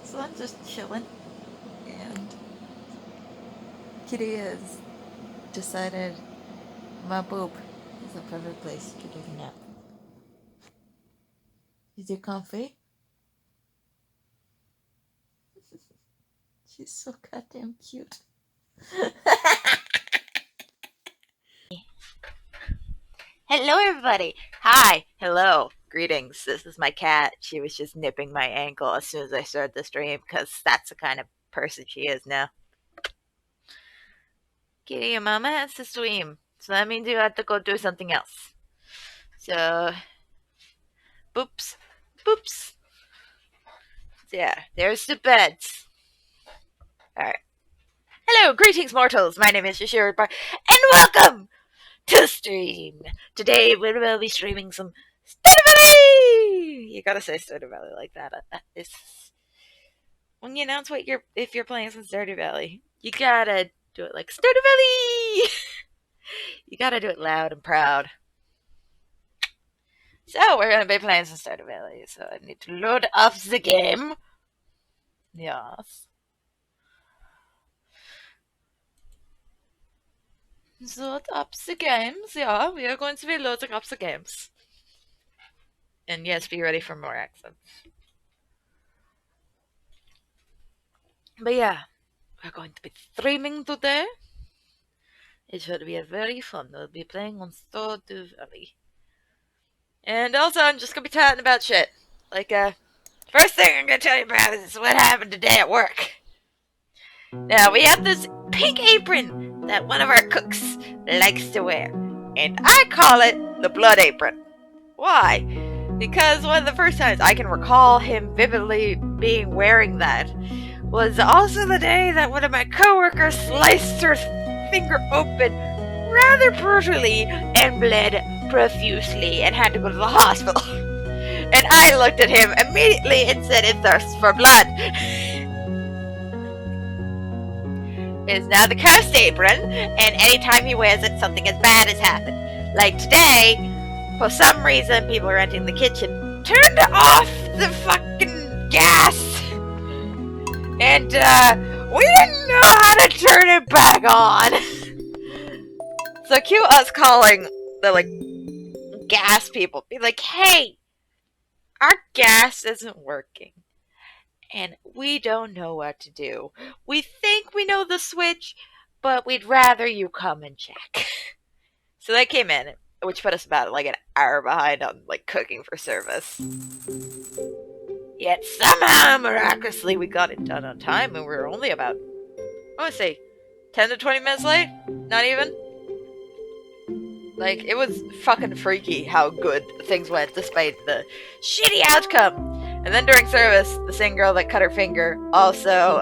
So I'm just chilling, and Kitty has decided my boob is a perfect place to take a nap. Is it comfy? She's so goddamn cute. Hello, everybody. Hi. Hello. Greetings. This is my cat. She was just nipping my ankle as soon as I started the stream because that's the kind of person she is now. Kitty, your mama has to stream, so that means you have to go do something else. So, boops, boops. So yeah, there's the beds. Alright. Hello, greetings, mortals. My name is Yashiroreaper, and welcome to stream. Today we will be streaming some Stardew Valley. You gotta say Stardew Valley like that. It's when you announce if you're playing some Stardew Valley, you gotta do it like Stardew Valley. You gotta do it loud and proud. So we're gonna be playing some Stardew Valley. So I need to load up the game. Yes. Load up the games. Yeah, we are going to be loading up the games. And yes, be ready for more accents. But yeah, we're going to be streaming today. It should be very fun. We'll be playing on Stardew Valley. And also, I'm just going to be chatting about shit. Like, first thing I'm going to tell you about is what happened today at work. Now, we have this pink apron that one of our cooks likes to wear. And I call it the blood apron. Why? Because one of the first times I can recall him vividly being wearing that was also the day that one of my coworkers sliced her finger open rather brutally and bled profusely and had to go to the hospital. And I looked at him immediately and said it thirsts for blood. It is now the cursed apron, and anytime he wears it, something as bad has happened. Like today, for some reason, people were entering the kitchen, turned off the fucking gas. And, we didn't know how to turn it back on. So cue us calling the, gas people. Be like, hey, our gas isn't working. And we don't know what to do. We think we know the switch, but we'd rather you come and check. So they came in, which put us about, an hour behind on, cooking for service. Yet somehow, miraculously, we got it done on time, and we were only about, I want to say, 10 to 20 minutes late? Not even? It was fucking freaky how good things went, despite the shitty outcome. And then during service, the same girl that cut her finger also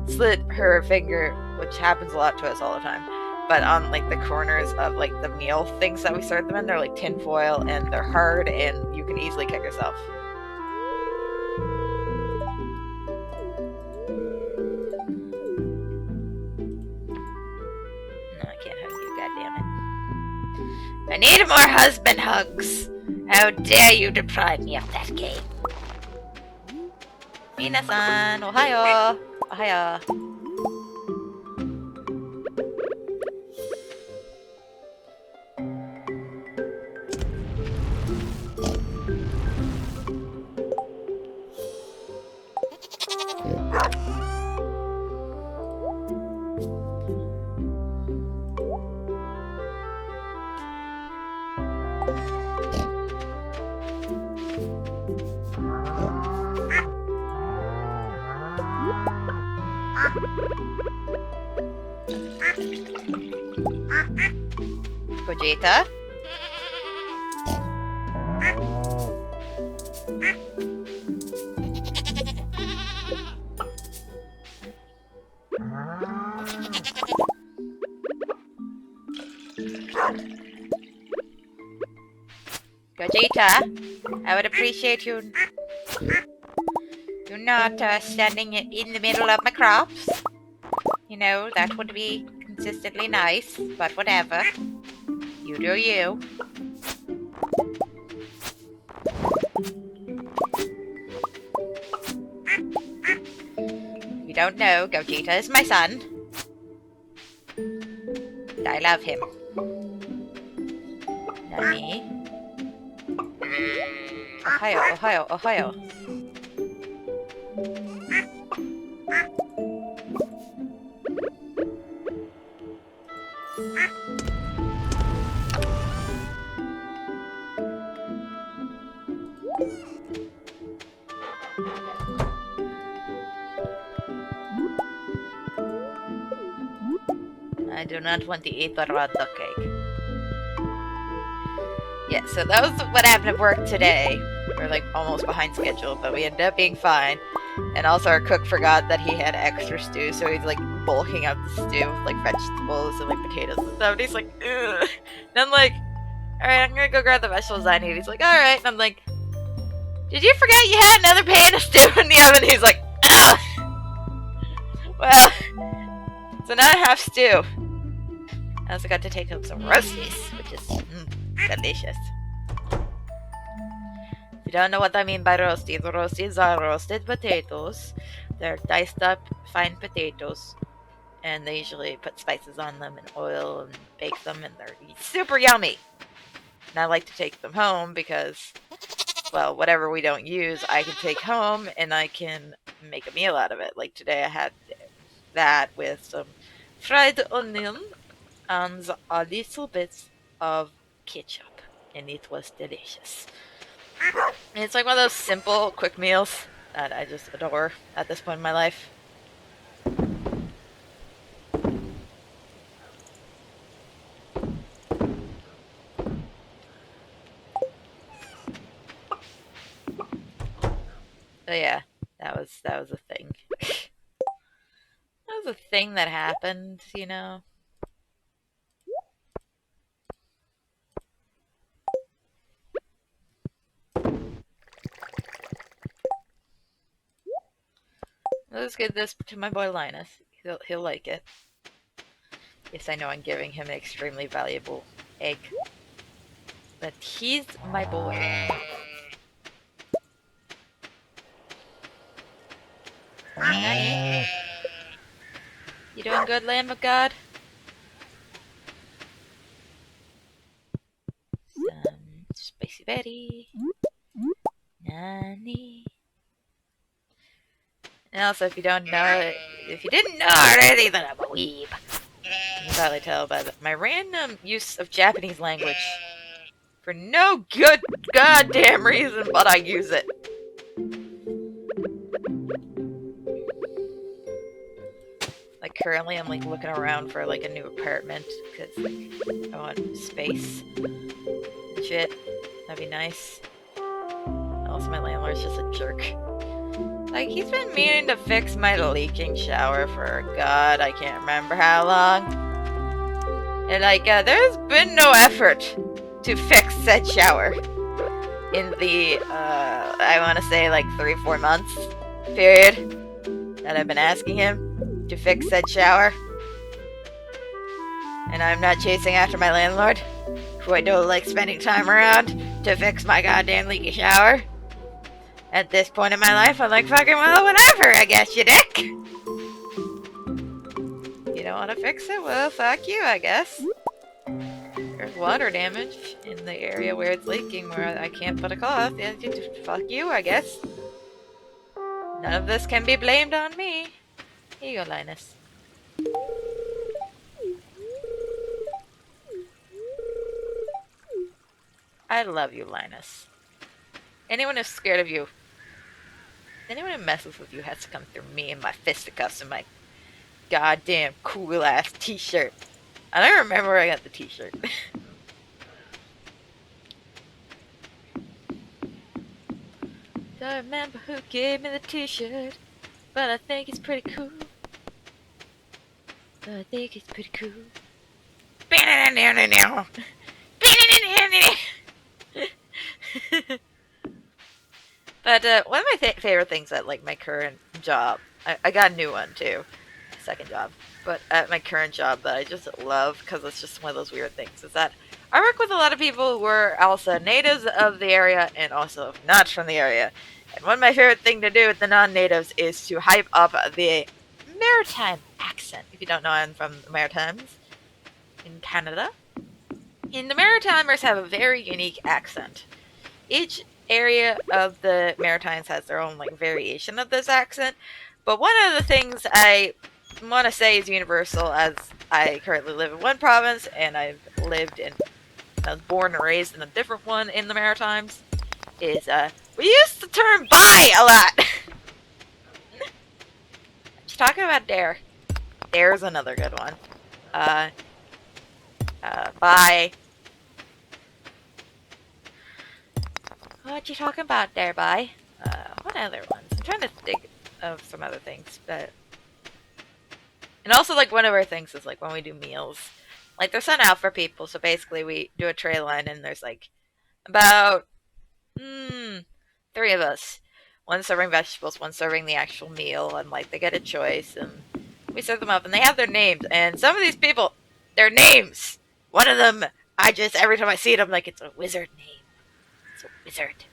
slit her finger, which happens a lot to us all the time. But on, the corners of, the meal things that we serve them in, they're, tin foil, and they're hard, and you can easily cut yourself. I need more husband hugs. How dare you deprive me of that game? Minasan, ohayo. Ohayo. Vegeta. Vegeta, I would appreciate you not standing in the middle of my crops. You know, that would be consistently nice, but whatever. You do you. don't know, Gogeta is my son. I love him. Nani? Ohio, Ohio, Ohio. I do not want to eat the raw duck cake. Yeah, so that was what happened at work today. We're like almost behind schedule, but we ended up being fine. And also our cook forgot that he had extra stew, so he's like bulking out the stew with like vegetables and like potatoes and stuff. And he's like, ugh. And I'm like, alright, I'm gonna go grab the vegetables I need. He's like, alright. And I'm like, did you forget you had another pan of stew in the oven? He's like, ugh. Well, so now I have stew. I also got to take home some roasties, which is delicious. If you don't know what I mean by roasties, roasties are roasted potatoes. They're diced up fine potatoes, and they usually put spices on them and oil and bake them, and they're super yummy. And I like to take them home because, well, whatever we don't use, I can take home and I can make a meal out of it. Like today I had that with some fried onion and a little bit of ketchup, and it was delicious. And it's like one of those simple, quick meals that I just adore at this point in my life. So yeah, that was a thing. That was a thing that happened, you know. Let's give this to my boy Linus. He'll like it. Yes, I know I'm giving him an extremely valuable egg, but he's my boy. Nani? You doing good, Lamb of God? Some spicy Betty. Nani? And also, if you didn't know already, then I'm a weeb. You can probably tell by my random use of Japanese language. For no good goddamn reason, but I use it. Like, currently I'm, like, looking around for, like, a new apartment, because, like, I want space and shit. That'd be nice. Also, my landlord's just a jerk. Like, he's been meaning to fix my leaking shower for, God, I can't remember how long. And, like, there's been no effort to fix said shower in the, I want to say, like, 3-4 months period that I've been asking him to fix said shower. And I'm not chasing after my landlord, who I don't like spending time around, to fix my goddamn leaky shower. At this point in my life, I'm like, fucking well, whatever, I guess, you dick. You don't want to fix it? Well, fuck you, I guess. There's water damage in the area where it's leaking, where I can't put a cloth. Yeah, fuck you, I guess. None of this can be blamed on me. Here you go, Linus. I love you, Linus. Anyone who's scared of you, anyone who messes with you has to come through me and my fisticuffs and my goddamn cool ass t-shirt. I don't remember where I got the t-shirt. Don't remember who gave me the t-shirt, but I think it's pretty cool. I think it's pretty cool. But one of my favorite things at like my current job, I got a new one too, second job. But at my current job that I just love because it's just one of those weird things is that I work with a lot of people who are also natives of the area and also not from the area. And one of my favorite things to do with the non-natives is to hype up the maritime accent. If you don't know, I'm from the Maritimes in Canada. And the Maritimers have a very unique accent. Each area of the Maritimes has their own like variation of this accent. But one of the things I want to say is universal, as I currently live in one province and I was born and raised in a different one in the Maritimes, is we used the term "bye" a lot. Just talking about dare. Dare's another good one. Bye. What you talking about there, bye? What other ones? I'm trying to think of some other things, but... And also, like, one of our things is, like, when we do meals. Like, they're sent out for people, so basically we do a tray line, and there's, like, about... 3 of us. One serving vegetables, one serving the actual meal, and, like, they get a choice, and we serve them up, and they have their names. And some of these people, their names! One of them, every time I see it, I'm like, it's a wizard name. It's a wizard.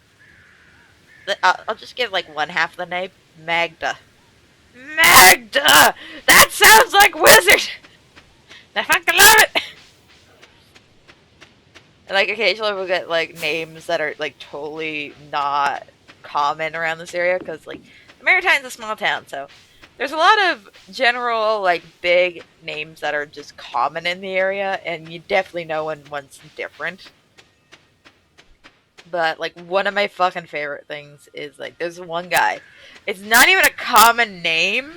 I'll just give like one half of the name. Magda. Magda! That sounds like wizard! I fucking love it! And like occasionally we'll get like names that are like totally not common around this area, because like the Maritime's a small town, so there's a lot of general like big names that are just common in the area, and you definitely know when one's different. But, like, one of my fucking favorite things is, like, there's one guy. It's not even a common name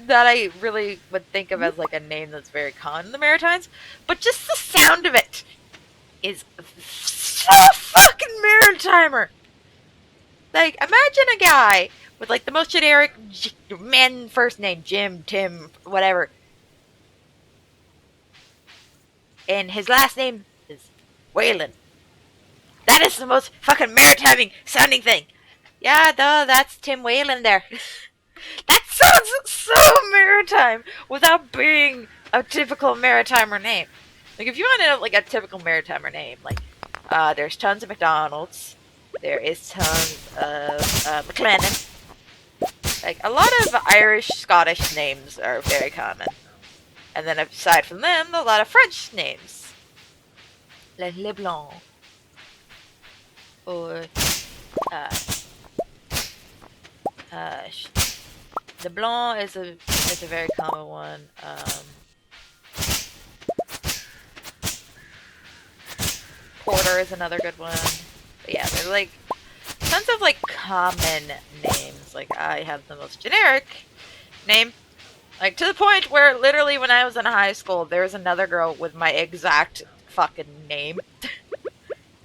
that I really would think of as, like, a name that's very common in the Maritimes. But just the sound of it is so fucking Maritimer. Like, imagine a guy with, like, the most generic man first name. Jim, Tim, whatever. And his last name is Whalen. That is the most fucking maritime sounding thing. Yeah, duh, that's Tim Whalen there. That sounds so maritime without being a typical maritimer name. Like, if you want to know, like, a typical maritimer name, like, there's tons of McDonald's. There is tons of McLennan. Like, a lot of Irish, Scottish names are very common. And then aside from them, a lot of French names. Like Le Blanc. Or the Blanc is a very common one. Porter is another good one. But yeah, there's like tons of like common names. Like I have the most generic name. Like to the point where literally when I was in high school, there was another girl with my exact fucking name.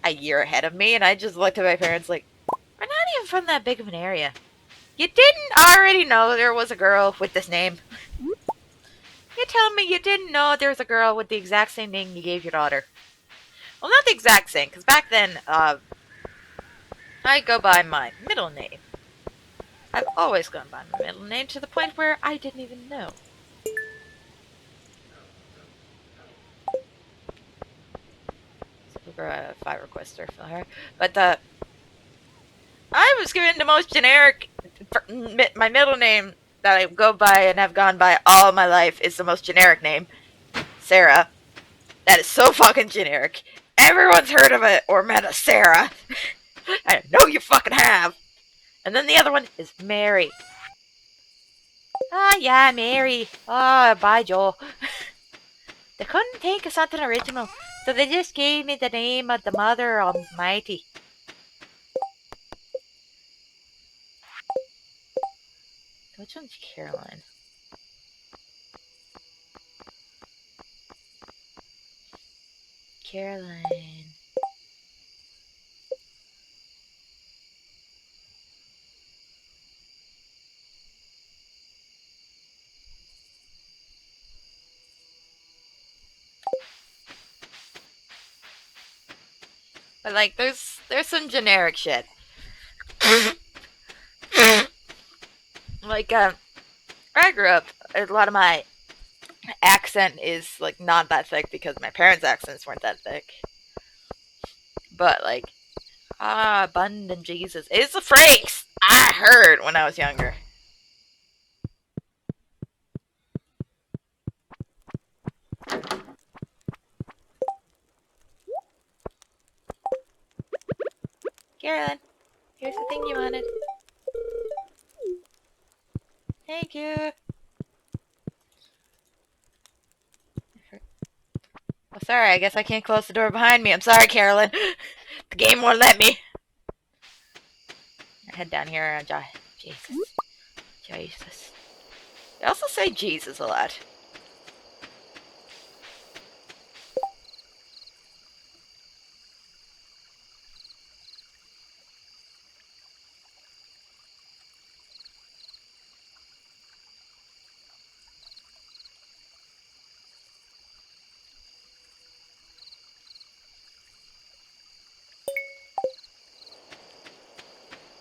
A year ahead of me, and I just looked at my parents like, we're not even from that big of an area. You didn't already know there was a girl with this name? You telling me you didn't know there was a girl with the exact same name you gave your daughter? Well, not the exact same, because back then, I go by my middle name. I've always gone by my middle name to the point where I didn't even know. A 5 requester for her, but I was given the most generic. My middle name that I go by and have gone by all my life is the most generic name, Sarah. That is so fucking generic. Everyone's heard of it or met a Sarah. I know you fucking have. And then the other one is Mary. Ah, yeah, Mary. Ah, bye, Joe. They couldn't think of something original. So they just gave me the name of the Mother Almighty. Which one's Caroline? Caroline. But like, there's some generic shit. Like, I grew up, a lot of my accent is like not that thick because my parents' accents weren't that thick. But like, abundant Jesus is the phrase I heard when I was younger. Carolyn, here's the thing you wanted. Thank you. Oh, sorry, I guess I can't close the door behind me. I'm sorry, Carolyn. The game won't let me. I head down here. Jesus. Jesus. I also say Jesus a lot.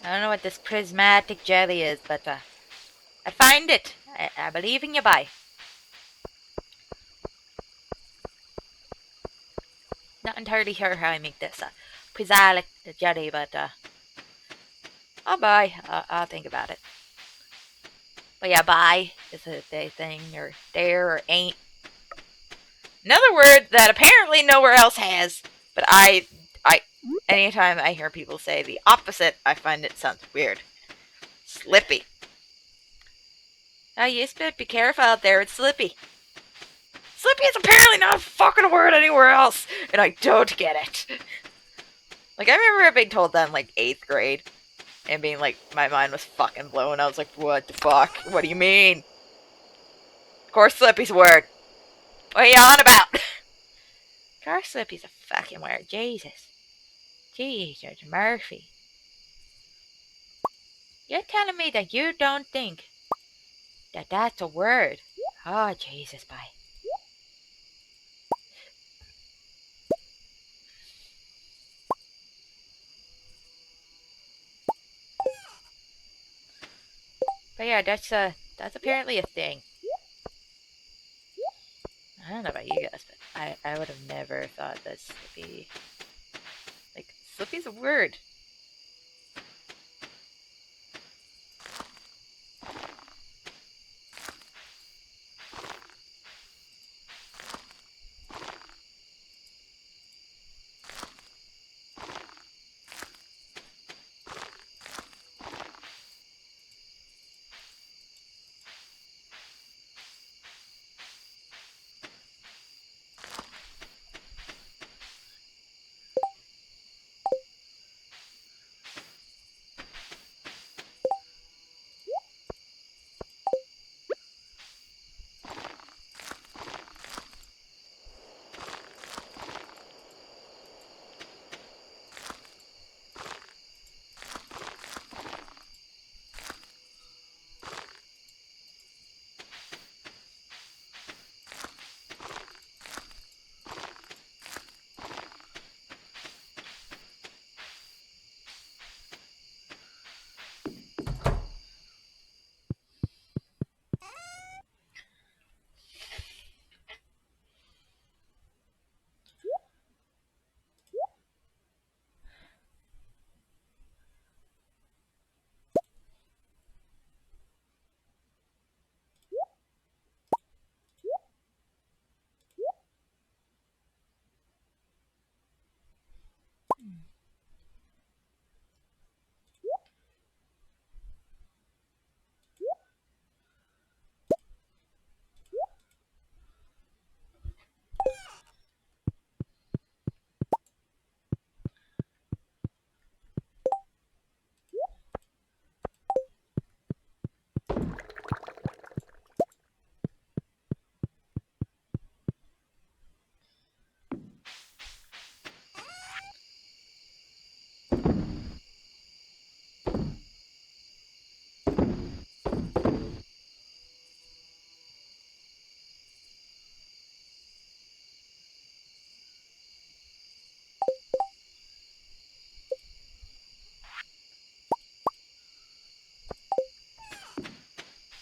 I don't know what this prismatic jelly is, but I find it. I believe in you, bye. Not entirely sure how I make this prismatic jelly, but I'll buy. I'll think about it. But yeah, buy is a day thing, or there, or ain't. Another word that apparently nowhere else has, but anytime I hear people say the opposite, I find it sounds weird. Slippy. Oh, you better be careful out there. It's slippy. Slippy is apparently not a fucking word anywhere else, and I don't get it. Like, I remember being told that in, like, 8th grade, and being like, my mind was fucking blown. I was like, what the fuck? What do you mean? Of course Slippy's a word. What are you on about? Of course Slippy's a fucking word. Jesus. Jesus, Murphy. You're telling me that you don't think that that's a word? Oh, Jesus, bye. But yeah, that's apparently a thing. I don't know about you guys, but I would have never thought that Slippy... Like, Slippy's a word.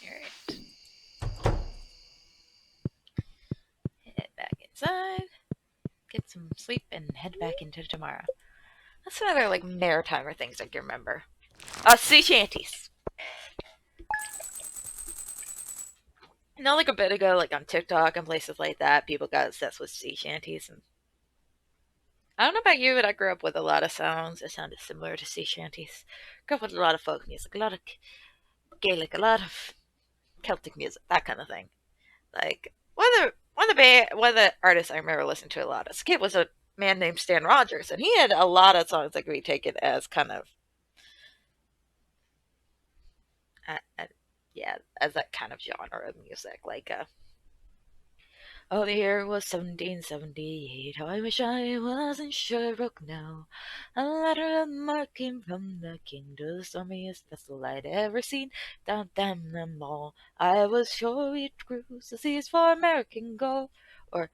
Alright. Head back inside. Get some sleep and head back into tomorrow. That's another, like, maritime things I can remember. Sea shanties. You know, like a bit ago, like on TikTok and places like that, people got obsessed with sea shanties. And I don't know about you, but I grew up with a lot of songs that sounded similar to sea shanties. Grew up with a lot of folk music, a lot of Gaelic, a lot of Celtic music, that kind of thing. Like one of the artists I remember listening to a lot as a kid was a man named Stan Rogers, and he had a lot of songs that could be taken as kind of, yeah, as that kind of genre of music, like oh, the year was 1778. I wish I wasn't Sherbrooke now. A letter of marque came from the king to the stormiest vessel I'd ever seen. Down damn them all. I was sure we'd cruise the seas for American gold. Or,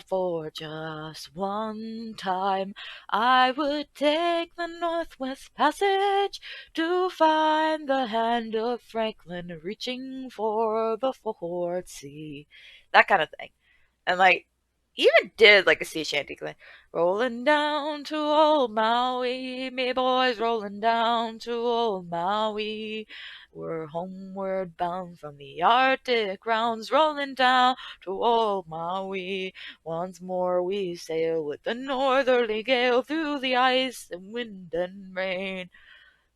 for just one time, I would take the Northwest Passage to find the hand of Franklin reaching for the fourth sea. That kind of thing. And like even did like a sea shanty thing. Rolling down to old Maui, me boys rolling down to old Maui. We're homeward bound from the Arctic rounds, rolling down to old Maui. Once more we sail with the northerly gale through the ice and wind and rain.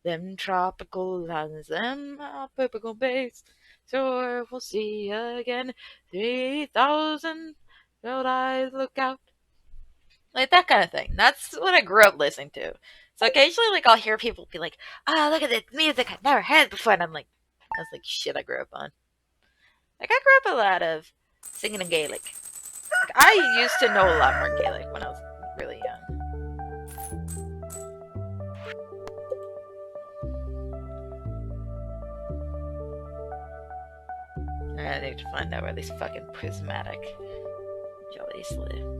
Them tropical lands, them tropical bays. Sure, we'll see again. 3,000 Road eyes look out. Like that kind of thing. That's what I grew up listening to. So occasionally, like, I'll hear people be like, oh, look at this music I've never heard before. And I was like, shit, I grew up on. Like, I grew up a lot of singing in Gaelic. Like, I used to know a lot more Gaelic when I was really young. I need to find out where these fucking prismatic jellies live.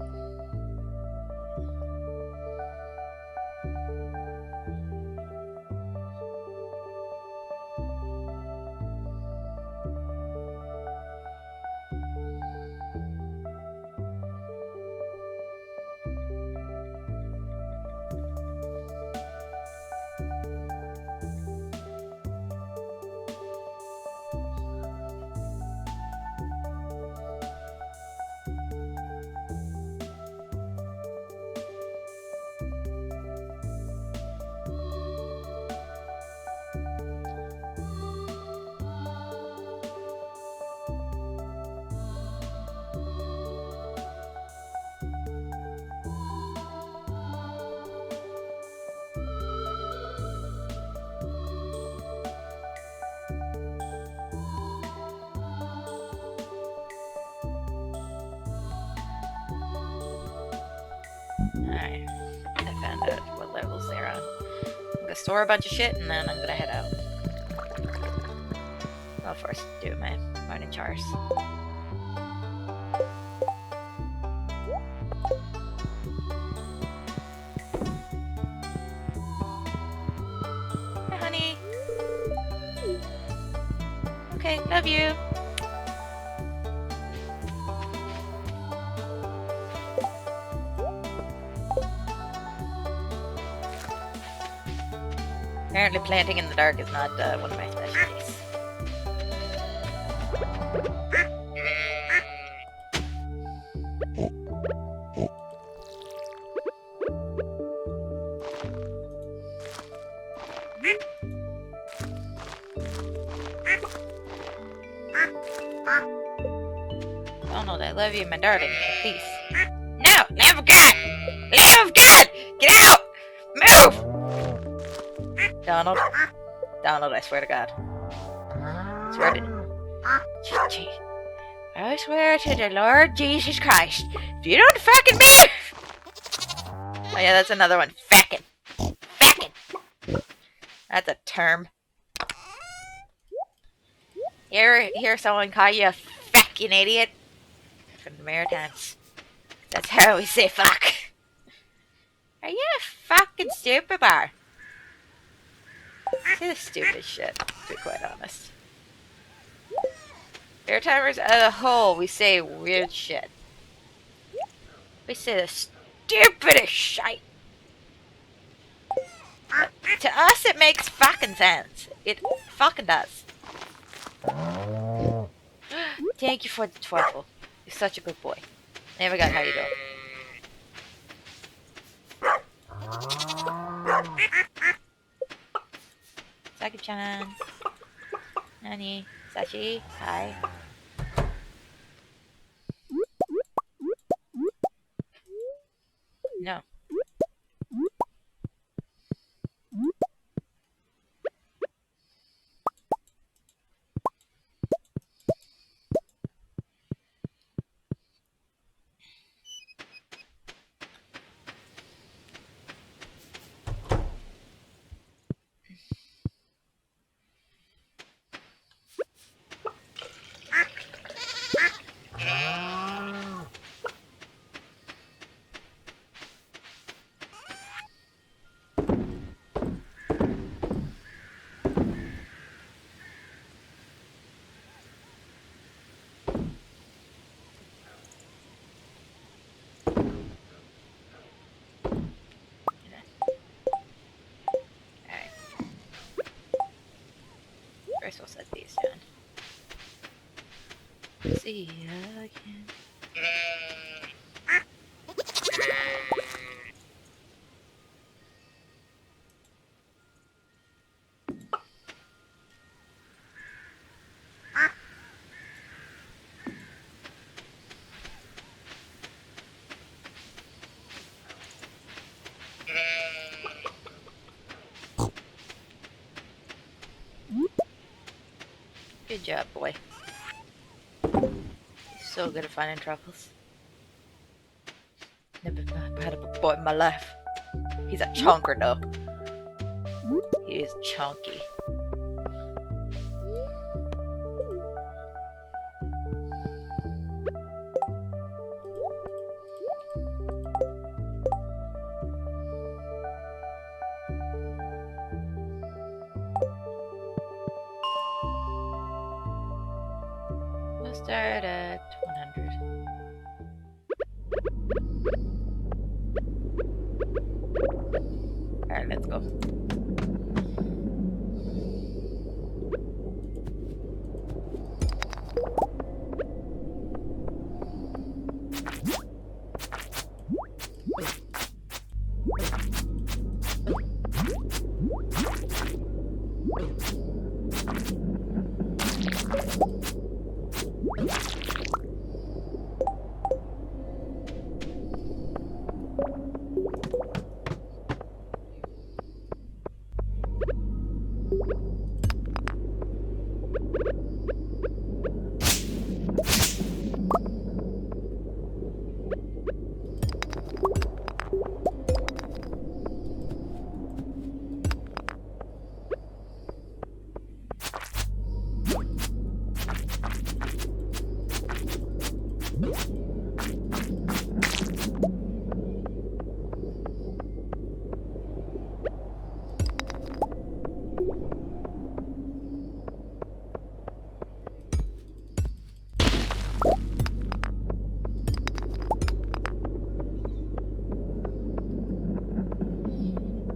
Alright, I found out what levels they're on. I'm gonna store a bunch of shit and then I'm gonna head out. I'll first do my morning chores. Hi, honey. Okay, love you. Apparently planting in the dark is not one of my specialties. Donald, I love you, my darling. Please. No! Lamb of God! Lamb of God! Get out! Move! Donald. Donald, I swear to God. I swear to the Lord Jesus Christ. If you don't fucking move! Oh yeah, that's another one. Fackin'. Fackin'. That's a term. You ever hear someone call you a fucking idiot? From the Maritimes. That's how we say fuck. Are you a fucking stupid bar? Say the stupid shit, to be quite honest. Maritimers as a whole, we say weird shit. We say the stupidest shit. But to us, it makes fucking sense. It fucking does. Thank you for the 12. You're such a good boy. I forgot how you do it. Saki-chan. Nani? Sashi? Hi. No. First we'll set these down. See ya again. Good job, boy. He's so good at finding troubles. Never had a boy in my life. He's a chunker, though. He is chunky. We'll start at 100. Alright, let's go.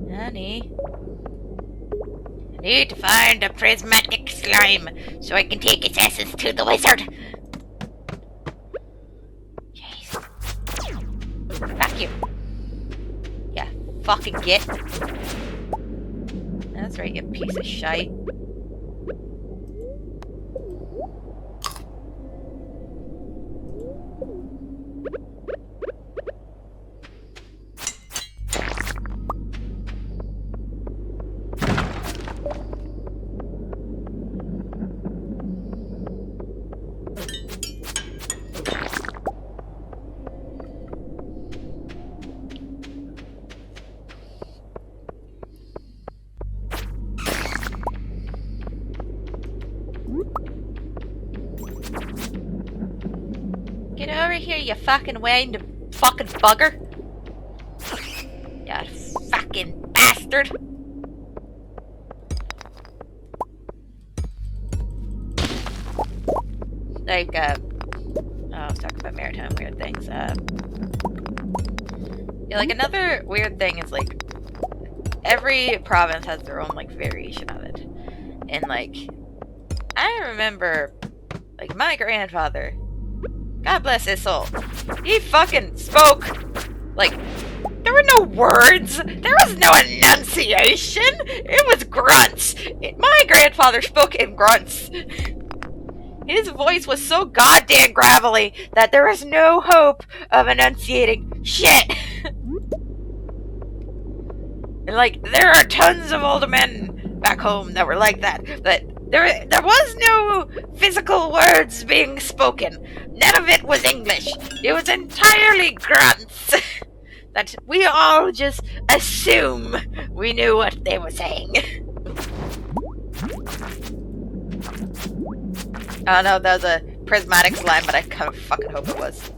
Honey, I need to find a prismatic slime so I can take its essence to the wizard. Jeez. Fuck you. Yeah, fucking get. That's right, you piece of shite. Get over here, you fucking winged fucking bugger. You fucking bastard. Like, I was talking about maritime weird things. Yeah, like, another weird thing is, like, every province has their own, like, variation of it. And, like, I remember, like, my God bless his soul. He fucking spoke like 3 were no words. There was no enunciation. It was grunts. My grandfather spoke in grunts. His voice was so goddamn gravelly that there was no hope of enunciating shit. And like, there are tons of older men back home that were like that. But there was no physical words being spoken. None of it was English. It was entirely grunts. That we all just assume we knew what they were saying. Oh no, that was a prismatic slime, but I kind of fucking hope it was.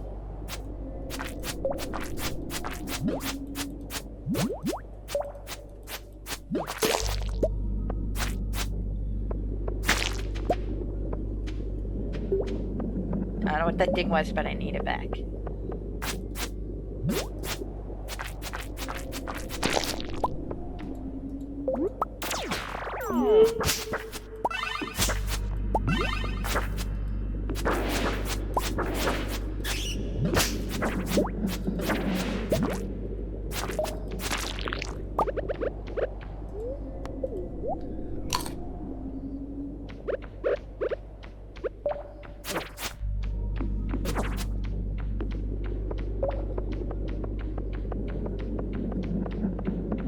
I don't know what that thing was, but I need it back.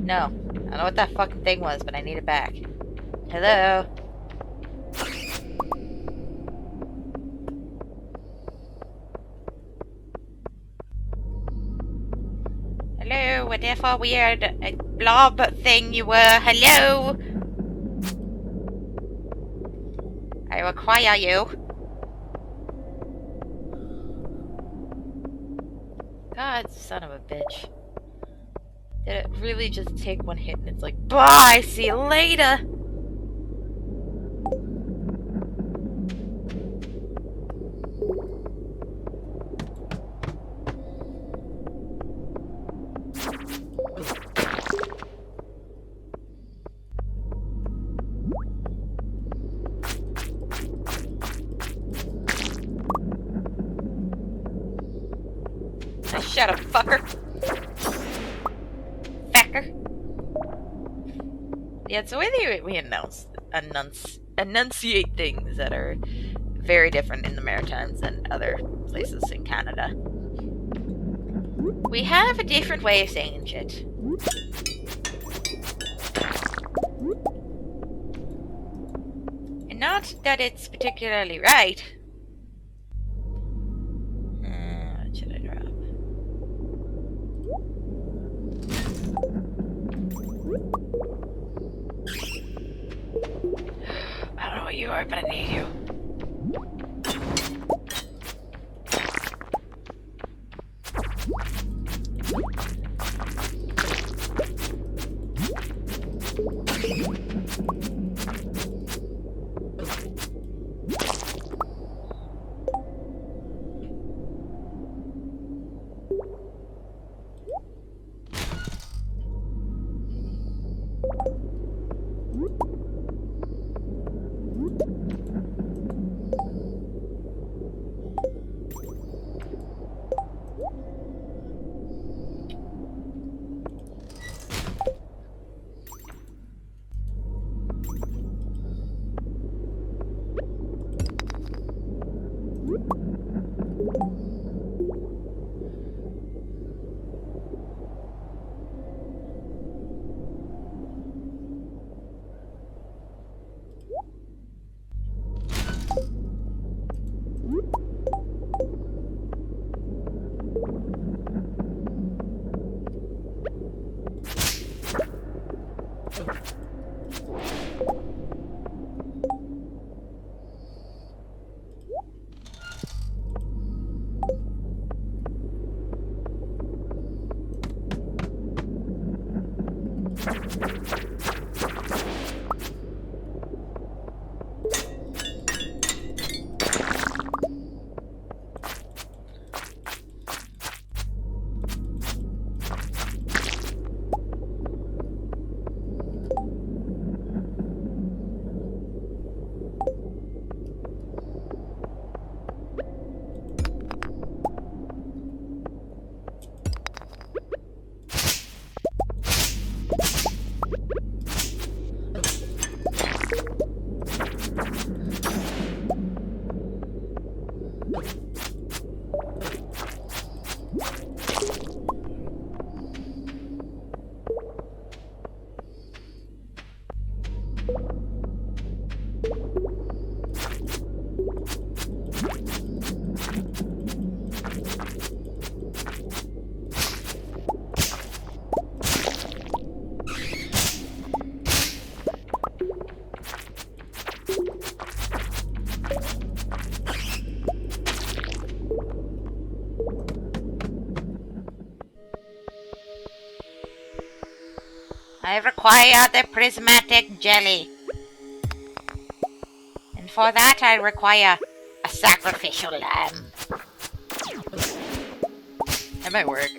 No, I don't know what that fucking thing was, but I need it back. Hello? Hello, whatever weird blob thing you were. Hello? I require you. God, son of a bitch. Did it really just take one hit and it's like, bye, see you later? Shut up, fucker. Yeah, it's the way that we enunciate things that are very different in the Maritimes than other places in Canada. We have a different way of saying shit. And not that it's particularly right. What should I drop? I don't know what you are, but I need you. I require the prismatic jelly. And for that I require a sacrificial lamb. At my work,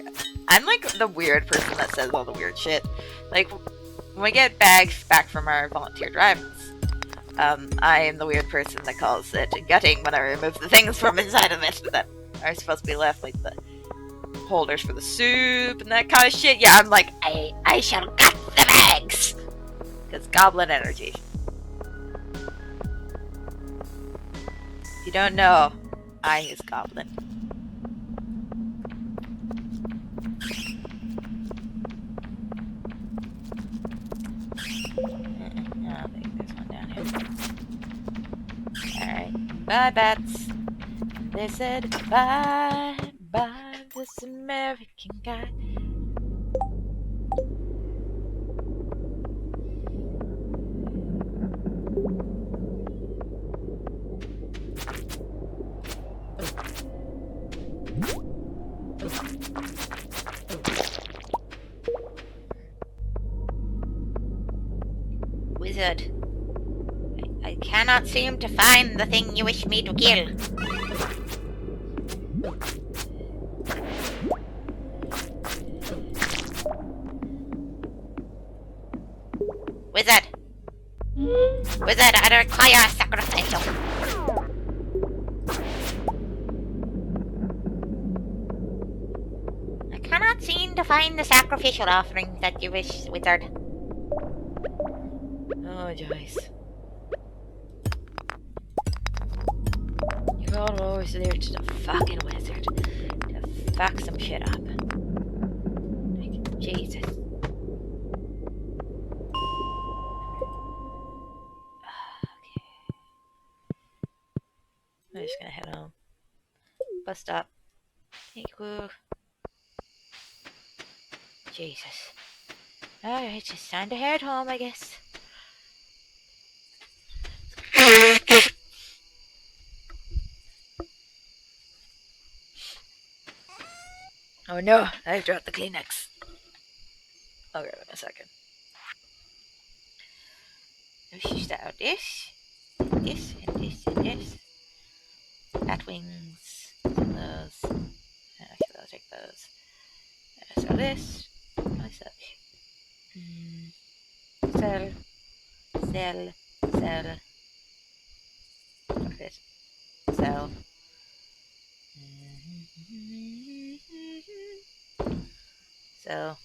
I'm like the weird person that says all the weird shit. Like, when we get bags back from our volunteer drives, I am the weird person that calls it gutting when I remove the things from inside of it that are supposed to be left, like the holders for the soup and that kind of shit. Yeah, I'm like, I shall gut the bags! Because goblin energy. If you don't know, I is goblin. I think there's one down here. Alright. Bye, bats. They said bye, bye, this American guy. Wizard, I cannot seem to find the thing you wish me to kill. Wizard! Wizard, I require a sacrificial. I cannot seem to find the sacrificial offering that you wish, Wizard. Oh, Joyce. You're always there to the fucking wizard. To fuck some shit up. Like, Jesus. Okay. I'm just gonna head home. Bus stop. Thank you. Jesus. Alright, it's time to head home, I guess. Oh no, I've dropped the Kleenex. I'll grab it in a second. This, and this, and this. Bat wings. And those. Actually, I'll take those. So this. Like such. Sell. Sell. Sell. Fuck this. Sell. So.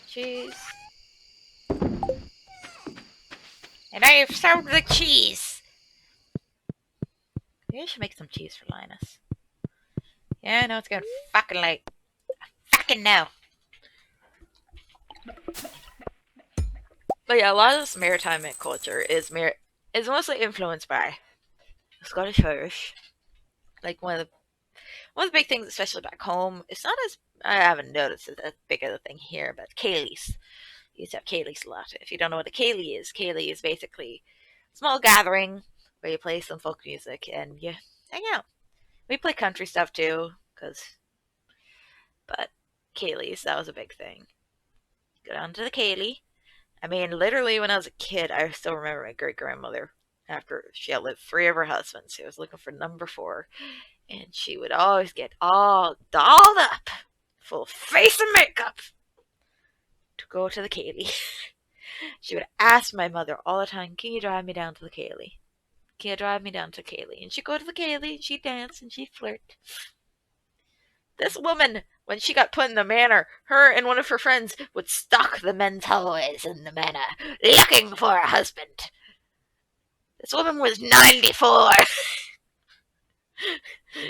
Cheese. And I have served the cheese. Maybe I should make some cheese for Linus. Yeah, I know it's getting fucking late. I fucking know. But yeah, a lot of this maritime culture is mostly influenced by Scottish Irish. Like one of the big things, especially back home, it's not as I haven't noticed it as big of a thing here, but Céilís. You used to have Céilís a lot. If you don't know what a Céilí is basically a small gathering where you play some folk music and you hang out. We play country stuff too, but Céilís, that was a big thing. Go down to the Céilí. I mean, literally when I was a kid, I still remember my great-grandmother, after she outlived 3 of her husbands, she was looking for number 4, and she would always get all dolled up, full face of makeup, to go to the Céilí. She would ask my mother all the time, can you drive me down to the Céilí? Can you drive me down to Céilí? And she'd go to the Céilí, and she'd dance, and she'd flirt. This woman, when she got put in the manor, her and one of her friends would stalk the men's hallways in the manor, looking for a husband. This woman was 94.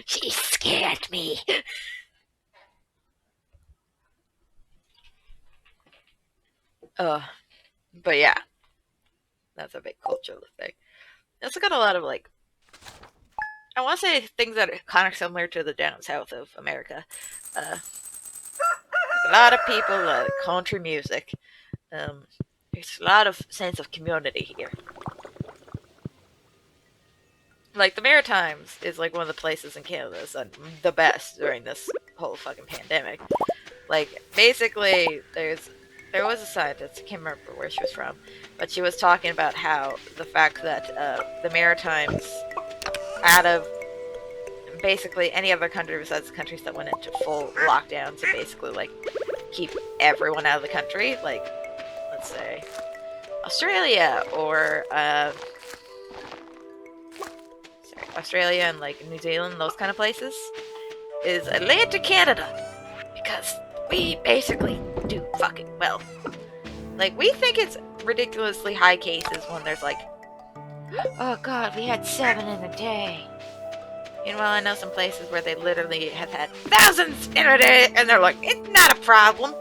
She scared me. But yeah, that's a big cultural thing. It's got a lot of like, I want to say things that are kind of similar to the down south of America. A lot of people like country music. There's a lot of sense of community here. Like the Maritimes is like one of the places in Canada that's the best during this whole fucking pandemic. Like basically, there was a scientist, I can't remember where she was from, but she was talking about how the fact that the Maritimes, out of basically any other country besides the countries that went into full lockdown to basically like keep everyone out of the country, like let's say Australia or Australia and like New Zealand, those kind of places, is Atlantic Canada, because we basically do fucking well. Like we think it's ridiculously high cases when there's like, oh god, we had 7 in a day. Meanwhile, I know some places where they literally have had thousands in a day, and they're like, it's not a problem.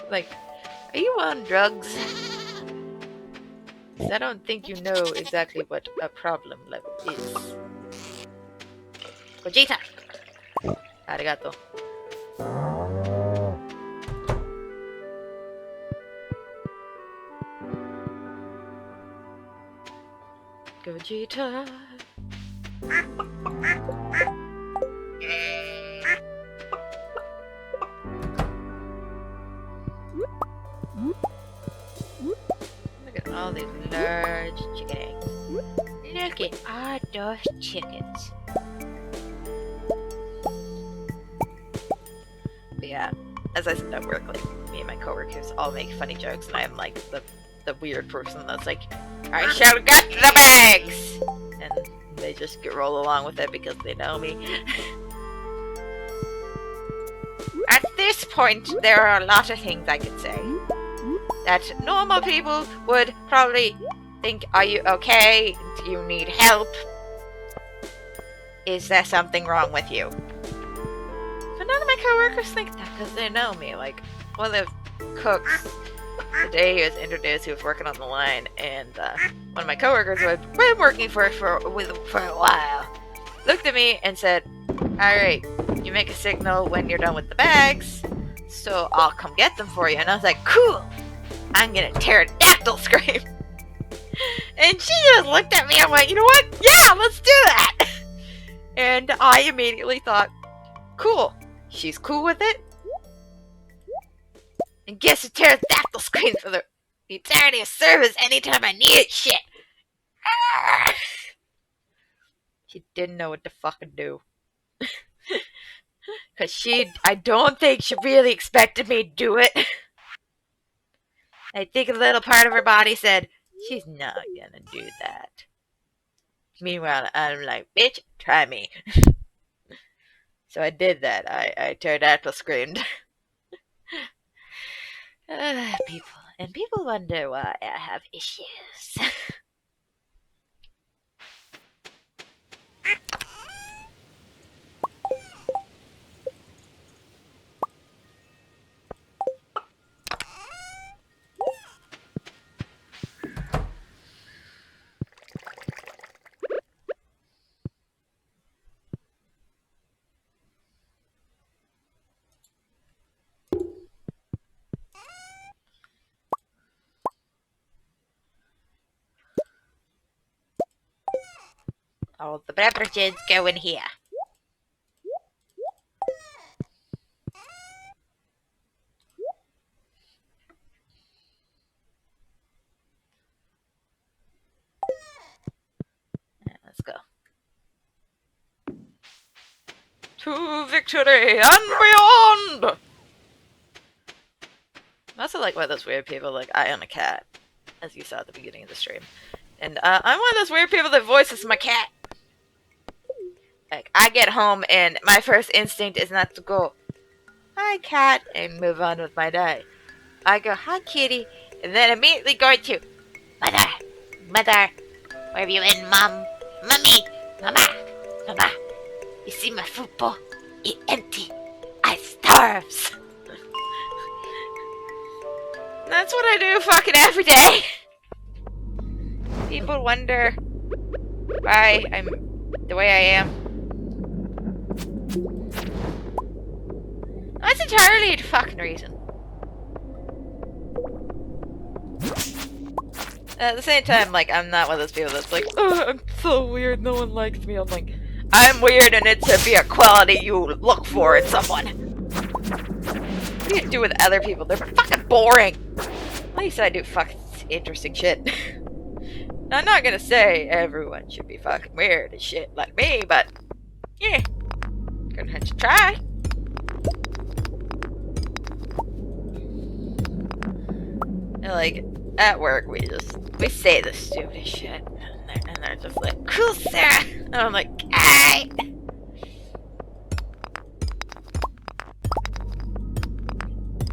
Like, are you on drugs? Because I don't think you know exactly what a problem level is. Gogeta! Arigato. Gogeta. Look at all these large chicken eggs. Look at all those chickens. But yeah, as I said at work, like, me and my coworkers all make funny jokes, and I'm like the weird person that's like, I shall get the bags! And they just roll along with it because they know me. At this point, there are a lot of things I could say that normal people would probably think, are you okay? Do you need help? Is there something wrong with you? But none of my coworkers think that because they know me. Like, one of the cooks, the day he was introduced, he was working on the line, and one of my coworkers who I've been working for a while looked at me and said, alright, you make a signal when you're done with the bags, so I'll come get them for you. And I was like, cool! I'm gonna pterodactyl scream! And she just looked at me and went, you know what? Yeah, let's do that! And I immediately thought, cool. She's cool with it. And guess a pterodactyl scream for the entirety of service anytime I needed shit. She didn't know what to fucking do. Because I don't think she really expected me to do it. I think a little part of her body said, she's not gonna do that. Meanwhile, I'm like, bitch, try me. So I did that. I pterodactyl screamed. People. And people wonder why I have issues. All the beverages go in here. Let's go. To victory and beyond! I'm also like one of those weird people, like, I own a cat, as you saw at the beginning of the stream. And I'm one of those weird people that voices my cat. Like, I get home and my first instinct is not to go, hi cat, and move on with my day. I go, hi kitty, and then immediately go to, mother, Where have you been, Mom? Mummy! Mama! Mama! You see my food bowl? It empty. I starves. That's what I do fucking every day. People wonder why I'm the way I am. That's entirely a fucking reason. At the same time, like, I'm not one of those people that's like, oh, I'm so weird, no one likes me. I'm like, I'm weird and it's a be a quality you look for in someone. What do you do with other people? They're fucking boring. At least I do fucking interesting shit. Now, I'm not gonna say everyone should be fucking weird and shit like me, but yeah, gonna have to try. And, like, at work, we say the stupidest shit, and they're just like, cool, Sarah. And I'm like, alright.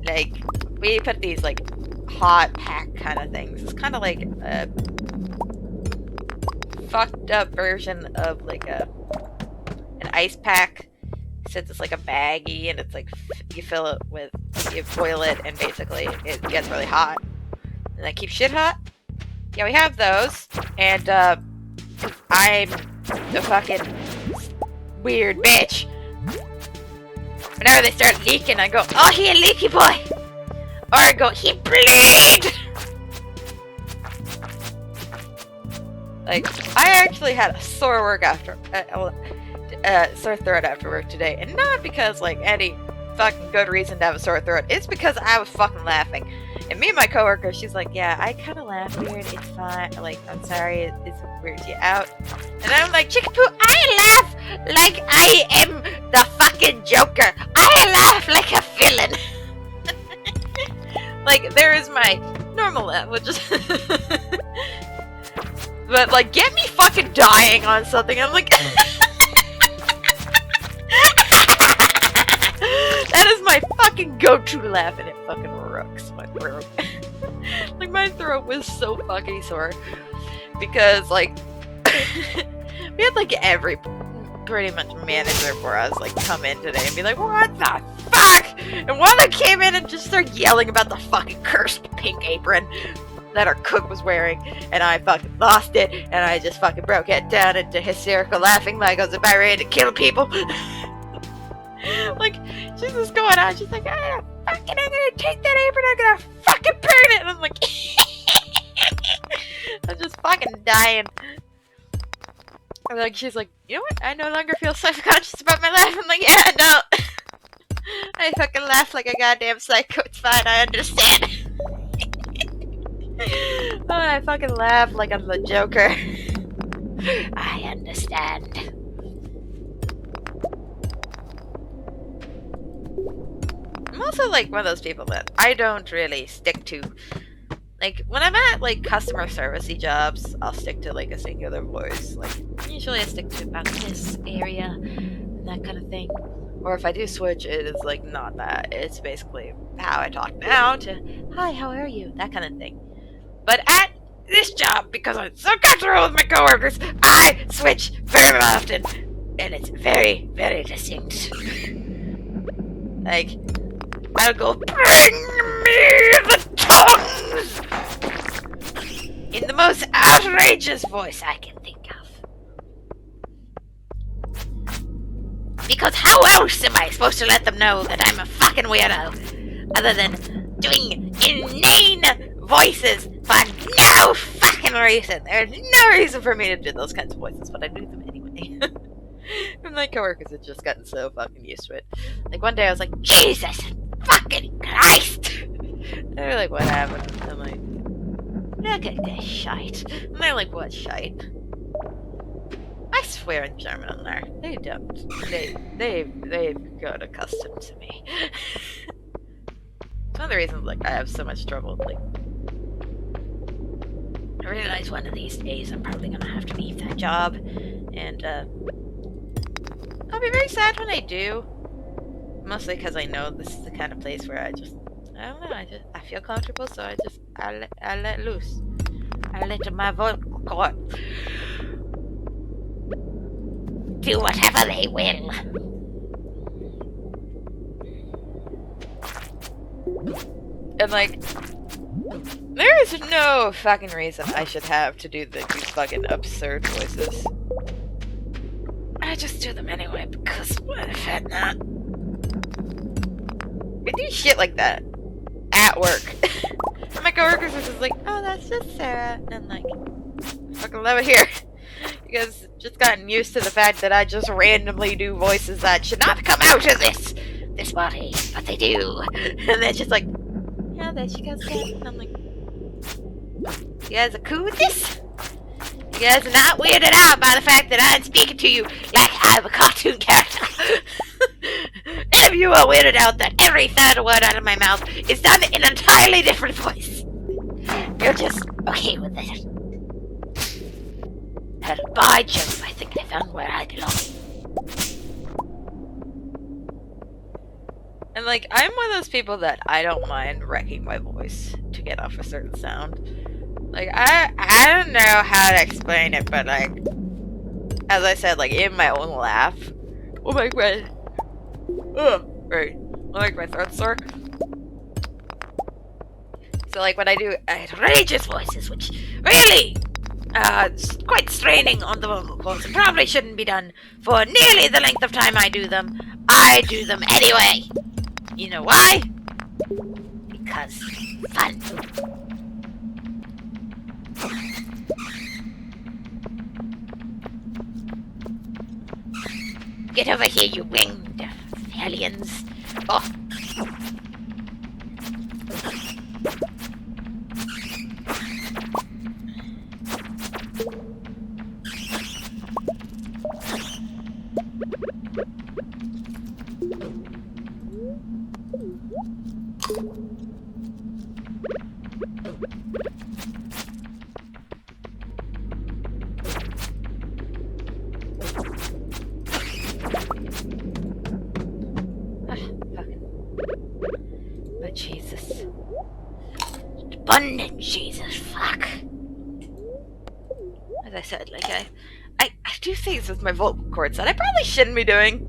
Like, we put these, like, hot pack kind of things. It's kind of like a fucked up version of, like, an ice pack. Since it's like a baggie, and it's like, you fill it with, you boil it, and basically it gets really hot. And that keeps shit hot? Yeah, we have those. And, I'm the fucking weird bitch. Whenever they start leaking, I go, oh, he a leaky boy! Or I go, he bleed! Like, I actually had a sore throat after work today. And not because, like, any fucking good reason to have a sore throat. It's because I was fucking laughing. And me and my coworker, she's like, yeah, I kind of laugh weird. It's fine. Like, I'm sorry, it weirds you out. And I'm like, Chickapoo, I laugh like I am the fucking Joker. I laugh like a villain. Like, there is my normal laugh, which is... But, like, get me fucking dying on something. I'm like... That is my fucking go-to laugh, and it fucking rocks my throat. Like, my throat was so fucking sore. Because, like, we had, like, every pretty much manager for us, like, come in today and be like, what the fuck? And one of them came in and just started yelling about the fucking cursed pink apron that our cook was wearing, and I fucking lost it, and I just fucking broke it down into hysterical laughing like I was about ready to kill people. Like, she's just going on, she's like, I'm gonna take that apron, I'm gonna fucking burn it, and I'm like, I'm just fucking dying. And like, she's like, you know what, I no longer feel self-conscious about my life. I'm like, yeah, I don't. I fucking laugh like a goddamn psycho, it's fine, I understand. Oh, I fucking laugh like I'm the Joker. I understand. I'm also like one of those people that I don't really stick to. Like, when I'm at like customer servicey jobs, I'll stick to like a singular voice. Like, usually I stick to about this area, that kind of thing. Or if I do switch, it is like not that. It's basically how I talk now to, hi, how are you? That kind of thing. But at this job, because I'm so comfortable with my coworkers, I switch very often. And it's very, very distinct. Like, I'll go, bring me the tongues! In the most outrageous voice I can think of. Because how else am I supposed to let them know that I'm a fucking weirdo? Other than doing inane voices for no fucking reason. There's no reason for me to do those kinds of voices, but I do them anyway. And my coworkers have just gotten so fucking used to it. Like, one day I was like, Jesus fucking Christ! And they're like, what happened? I'm like, look at this shite. And they're like, what shite? I swear in German on there. They don't. They've got accustomed to me. It's one of the reasons, like, I have so much trouble, like, I realize one of these days I'm probably gonna have to leave that job, and, I'll be very sad when I do. Mostly because I know this is the kind of place where I don't know, I feel comfortable, so I let loose. I let my course. Do whatever they will. And like, there is no fucking reason I should have to do these fucking absurd voices. I just do them anyway because why the fuck not? I do shit like that at work. And my coworkers are just like, oh, that's just Sarah. And I'm like, I fucking love it here. You guys just gotten used to the fact that I just randomly do voices that should not come out of this body, but they do. And they're just like, yeah, there she goes again. And I'm like, you guys are cool with this? You guys are not weirded out by the fact that I'm speaking to you like I'm a cartoon character. If you are weirded out that every third word out of my mouth is done in an entirely different voice, you're just okay with it. And by Jove, I think I found where I belong. And like, I'm one of those people that I don't mind wrecking my voice to get off a certain sound. Like, I don't know how to explain it, but like, as I said, like, in my own laugh, oh my god, right, I like my throat sore. So like, when I do outrageous voices, which really, it's quite straining on the vocal cords, and probably shouldn't be done for nearly the length of time I do them anyway. You know why? Because fun. Get over here, you winged aliens. Oh. But Jesus. Abundant Jesus, fuck. As I said, like, I do things with my vocal cords that I probably shouldn't be doing.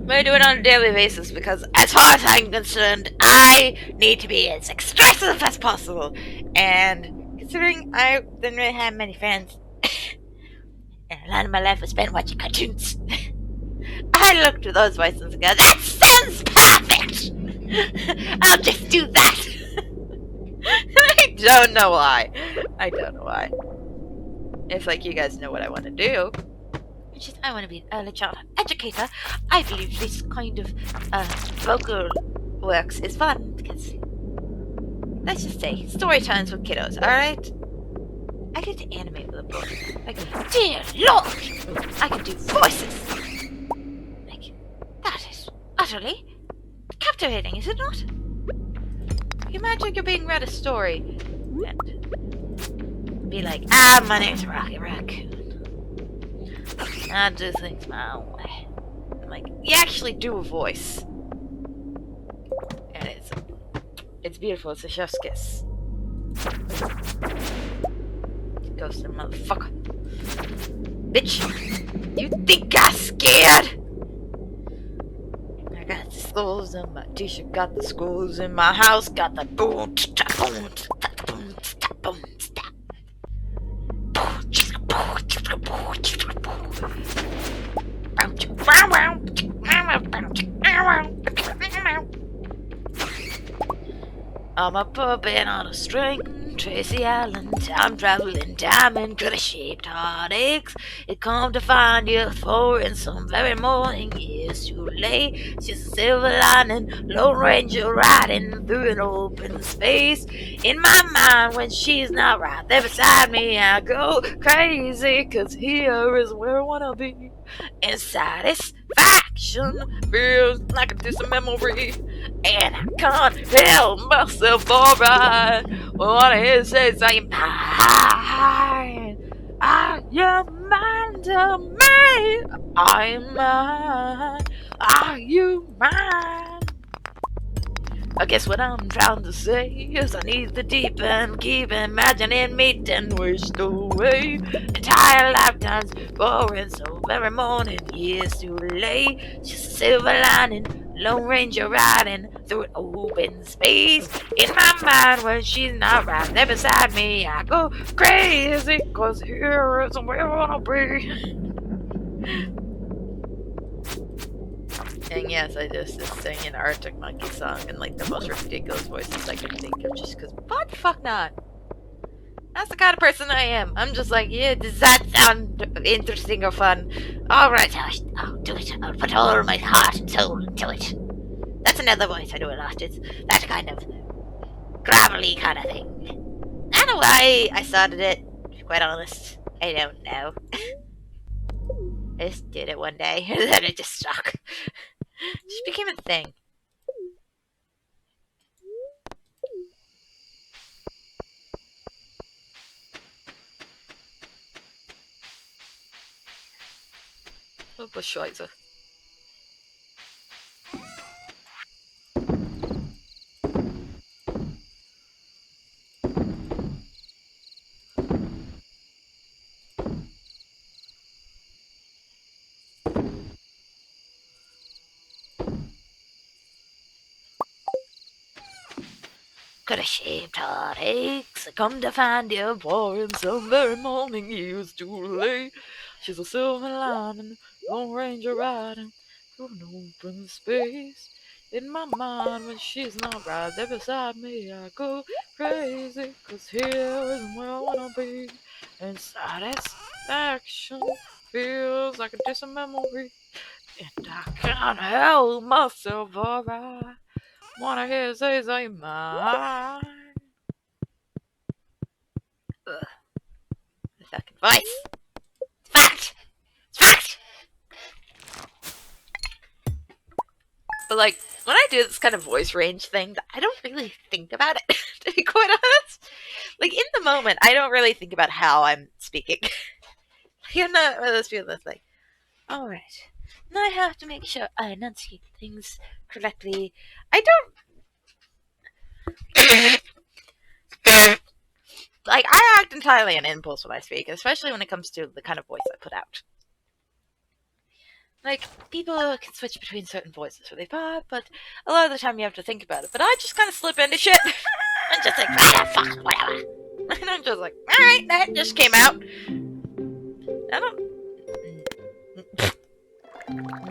But I do it on a daily basis because, as far as I'm concerned, I need to be as expressive as possible. And considering I didn't really have many friends, and a lot of my life was spent watching cartoons, I look to those voices and go, that sounds perfect! I'll just do that! I don't know why. It's like, you guys know what I want to do. Which is, I want to be an early childhood educator. I believe this kind of vocal works is fun because, let's just say, story times with kiddos, alright? I get to animate with a book. Like, dear Lord! I can do voices! Like, that is utterly captivating, is it not? You imagine you're being read a story and be like, my name's Rocky Raccoon. I do things my own way. Like, you actually do a voice. And it's beautiful, it's a chef's kiss. Ghost motherfucker. Bitch! You think I'm scared? I got the skulls in my t-shirt, got the skulls in my house, got the boom, boom, boom, boom, I'm a puppet on a string, Tracy Island, time traveling diamond, coulda shaped heartaches. It come to find you for in some very morning. Years too late, it's just a silver lining. Lone Ranger riding through an open space. In my mind, when she's not right there beside me, I go crazy, cause here is where I wanna be. And satisfaction feels like a distant memory, and I can't help myself, alright. What I hear say is I'm mine. Are you mine to me? I'm mine. Are you mine? I guess what I'm trying to say is I need the deep end, keep imagining meeting wasted away. Entire lifetimes boring, so very morning, years too late. Just a silver lining, Lone Ranger riding through an open space. In my mind when she's not right there beside me, I go crazy, cause here is where I wanna be. And yes, I just sang an Arctic Monkey song in like the most ridiculous voices I could think of, just because, what the fuck not? That's the kind of person I am. I'm just like, yeah, does that sound interesting or fun? Alright, I'll do it. I'll put all my heart and soul into it. That's another voice I do a lot. It's that kind of gravelly kind of thing. I don't know why I started it, to be quite honest. I don't know. I just did it one day, and then it just stuck. It just became a thing. Oh, Scheiße. Could have shaved heartaches. I come to find you boring some very morning. Years too late. She's a silver lining, Lone Ranger riding through an open space. In my mind, when she's not right there beside me, I go crazy. Cause here isn't where I wanna be. And satisfaction feels like a distant memory. And I can't help myself, alright. Wanna hear you say mine. Ugh, the fucking voice. It's fact! It's fact! But like, when I do this kind of voice range thing, I don't really think about it, to be quite honest. Like, in the moment, I don't really think about how I'm speaking. I'm not one of those people that's like, alright, now I have to make sure I enunciate things correctly. I don't... Like, I act entirely on impulse when I speak, especially when it comes to the kind of voice I put out. Like, people can switch between certain voices really far, but a lot of the time you have to think about it. But I just kind of slip into shit. I'm just like, fuck, whatever. And I'm just like, alright, that just came out. I don't...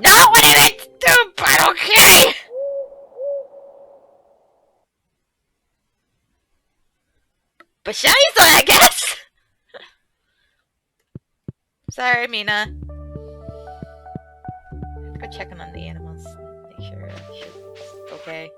Not what I meant to do, but okay! But Shelley's I guess! Sorry, Mina. Go checking on the animals. Make sure it's okay.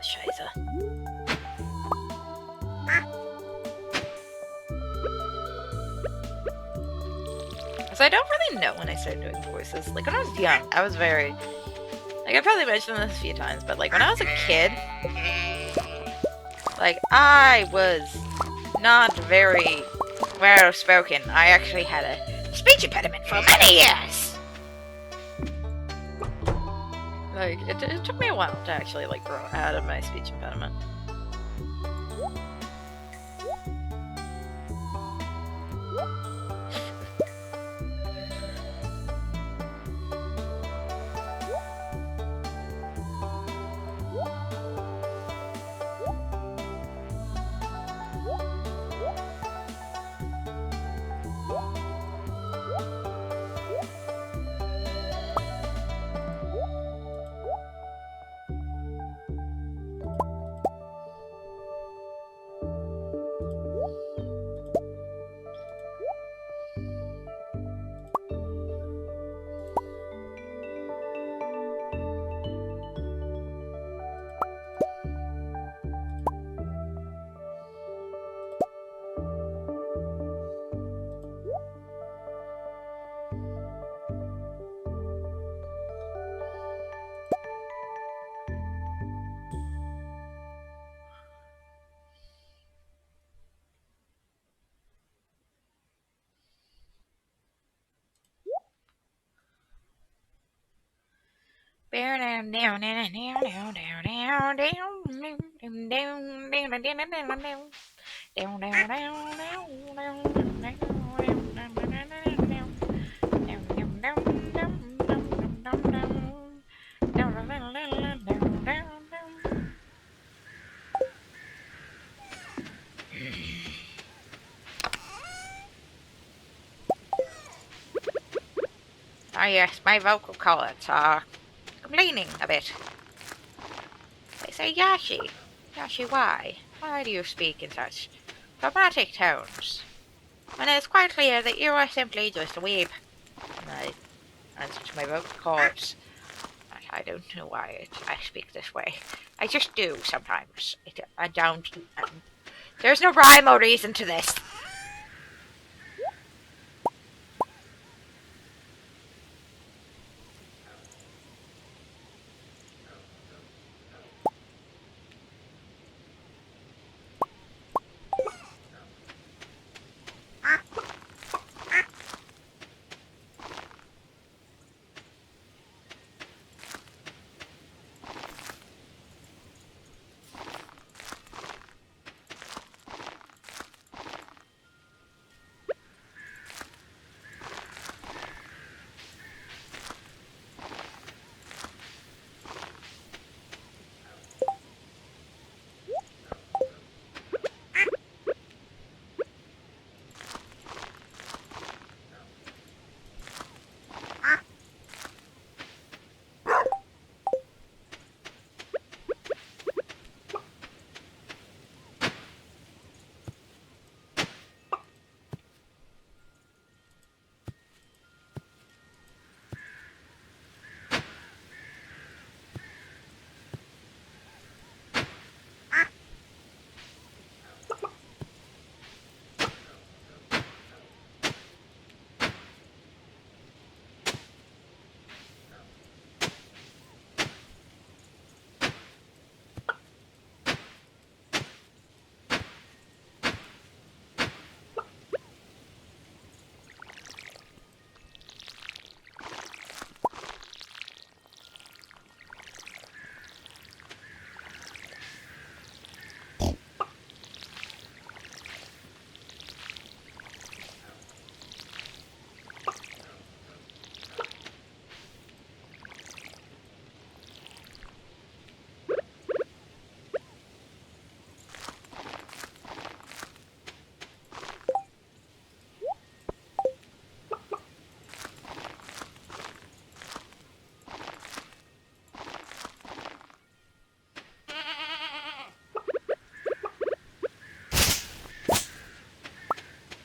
Scheiße. So I don't really know when I started doing voices. Like, when I was young, I was very... Like, I probably mentioned this a few times, but, like, when I was a kid... Like, I was not very well-spoken. I actually had a speech impediment for many years! Like, it took me a while to actually, like, grow out of my speech impediment. Ah, yes, my vocal cords are complaining a bit. They say, Yashi, Yashi, why? Why do you speak in such dramatic tones? When it is quite clear that you are simply just a weeb. And I answer to my vocal cords. I don't know why I speak this way. I just do sometimes. I don't. There's no rhyme or reason to this.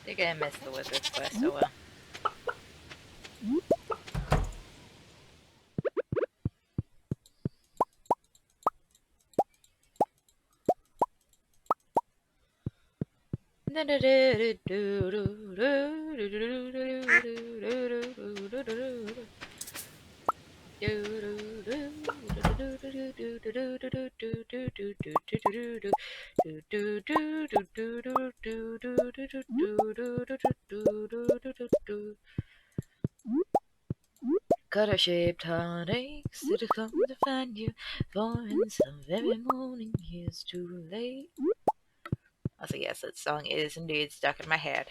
You're gonna miss the wizard's quest, so well. Cutter-shaped heartaches that have come to find you, for in some very morning is too late. Also, yes, that song is indeed stuck in my head.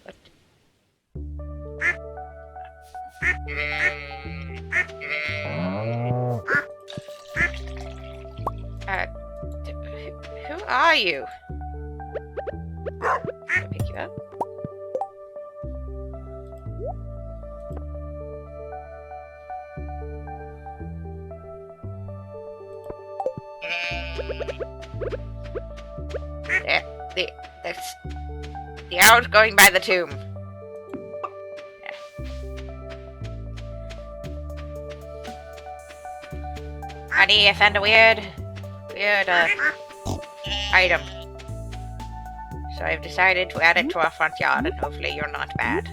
But who are you? Can I pick you up? That's the owl's going by the tomb. Honey, I found a weird item. So I've decided to add it to our front yard, and hopefully you're not bad.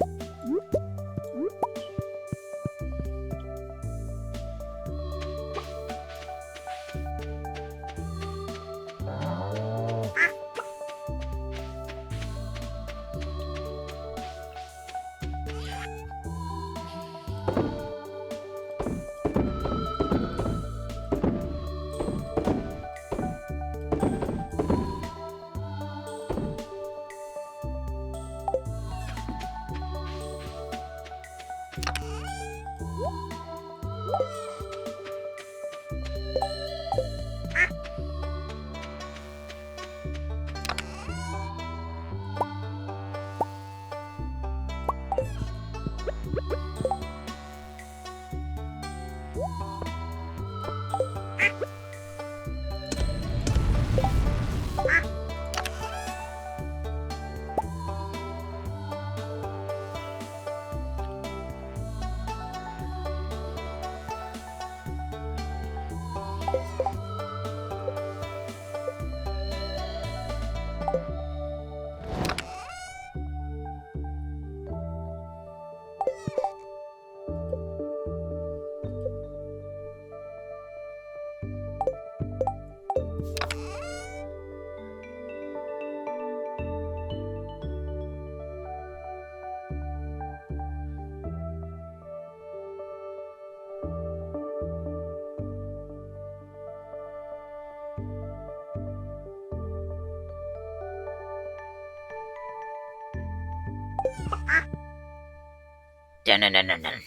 Dun-dun-dun-dun-dun.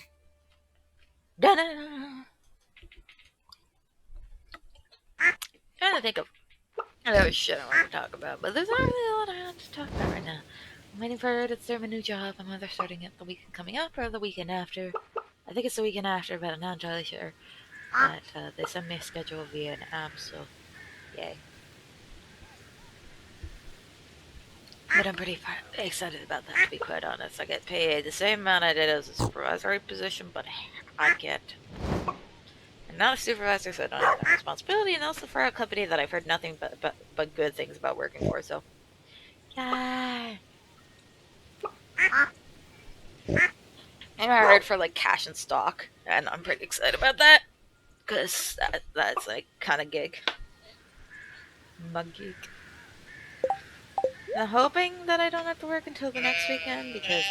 Dun-dun-dun-dun. Trying to think of other shit I want to talk about, but there's not really a lot I have to talk about right now. I'm waiting for her to start my new job. I'm either starting it the weekend coming up or the weekend after. I think it's the weekend after, but I'm not entirely sure. But they send me a schedule via an app, so yay. But I'm pretty excited about that, to be quite honest. I get paid the same amount I did as a supervisory position, but I get. I'm not a supervisor, so I don't have that responsibility, and also for a company that I've heard nothing but good things about working for, so. Yay! And I heard for like cash and stock, and I'm pretty excited about that, because that's like kind of gig. Mug gig. I'm hoping that I don't have to work until the next weekend, because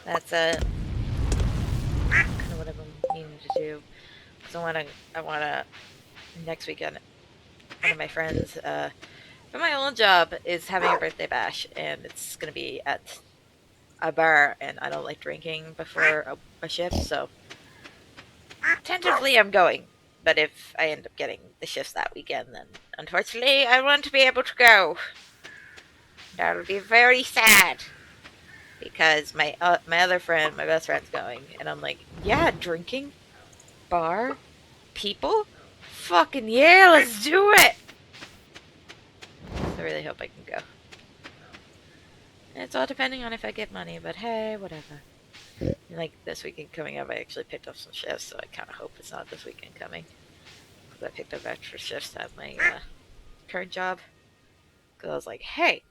that's kind of what I've been meaning to do. Because I wanna next weekend. One of my friends from my old job is having a birthday bash, and it's gonna be at a bar, and I don't like drinking before a shift, so tentatively I'm going. But if I end up getting the shifts that weekend, then unfortunately I want to be able to go. That would be very sad. Because my other friend, my best friend's going, and I'm like, yeah, drinking, bar, people, fucking yeah, let's do it. I really hope I can go. It's all depending on if I get money, but hey, whatever. Like this weekend coming up, I actually picked up some shifts, so I kind of hope it's not this weekend coming. Because I picked up extra shifts at my current job. Because I was like, hey,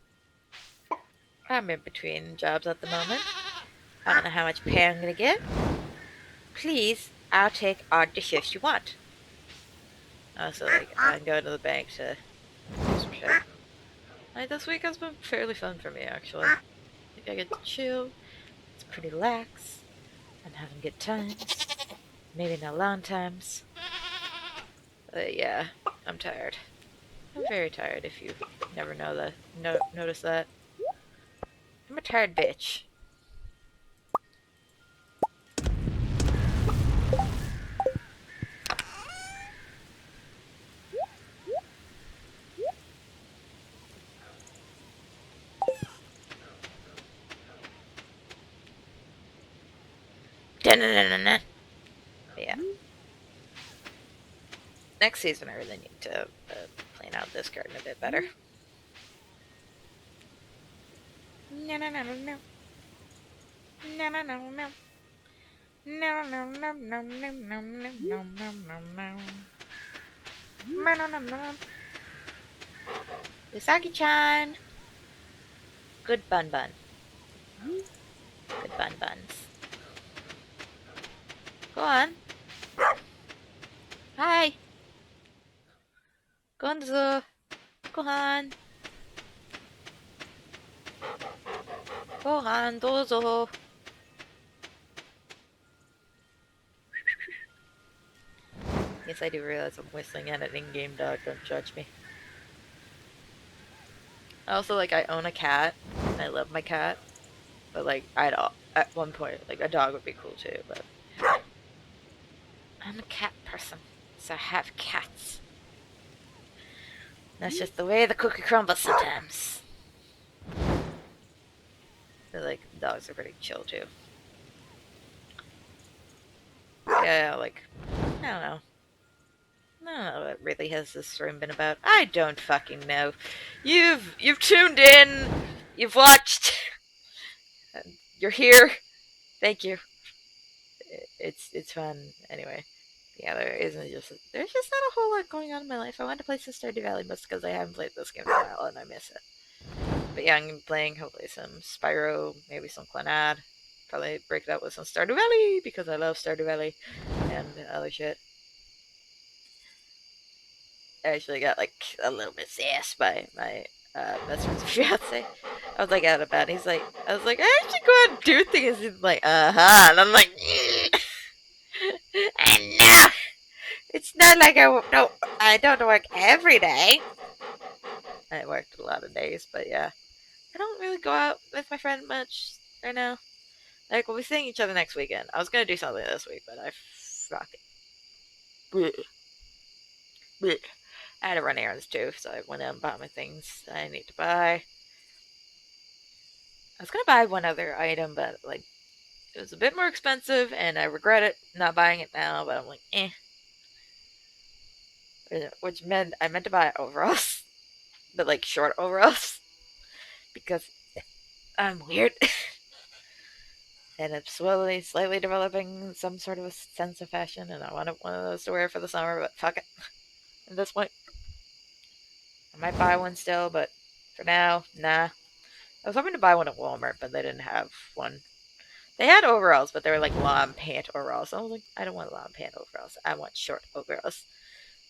I'm in between jobs at the moment. I don't know how much pay I'm going to get. Please, I'll take all the shifts you want. Also, like, I'm going to the bank to do some shit. Like, this week has been fairly fun for me, actually. I think I get to chill. It's pretty lax. I'm having good times. Maybe not long times. But yeah, I'm tired. I'm very tired, if you never know that. Notice that. I'm a tired bitch. But yeah. Next season, I really need to plan out this garden a bit better. No, no, no, no, no. No, no, no, no. No, no, no, no, no, no, no, no, no, no, no. No, no, no, no. Usagi-chan. Good bun bun. Good bun buns. Go on. Hi. Gonzo. Gohan. Gohan, dozo. Yes, I do realize I'm whistling at an in-game dog. Don't judge me. Also, like, I own a cat, and I love my cat. But, like, at one point, like, a dog would be cool too, but I'm a cat person, so I have cats. That's just the way the cookie crumbles sometimes. But, like, dogs are pretty chill too. Yeah, like, I don't know. I don't know what really has this room been about. I don't fucking know. You've tuned in. You've watched. You're here. Thank you. It's fun anyway. Yeah, there's just not a whole lot going on in my life. I wanted to play some Stardew Valley most because I haven't played this game in a while and I miss it. But yeah, I'm gonna be playing hopefully some Spyro, maybe some Clannad. Probably break it up with some Stardew Valley because I love Stardew Valley and other shit. I actually got like a little bit sassed by my best friend's fiance. I was like out of bed. I was like, I should go out and do things. He's like, and I'm like, I know. It's not like I don't work every day. I worked a lot of days, but yeah, I don't really go out with my friend much right now. Like, we'll be seeing each other next weekend. I was gonna do something this week, but I fuck it. Blech. Blech. I had to run errands too, so I went out and bought my things that I need to buy. I was gonna buy one other item, but like it was a bit more expensive, and I regret it not buying it now. But I'm like, eh. Which meant I meant to buy overalls, but like short overalls, because I'm weird, and I'm slightly developing some sort of a sense of fashion, and I wanted one of those to wear for the summer. But fuck it. At this point, I might buy one still, but for now, nah. I was hoping to buy one at Walmart, but they didn't have one. They had overalls, but they were like long pant overalls. So I was like, I don't want long pant overalls. I want short overalls.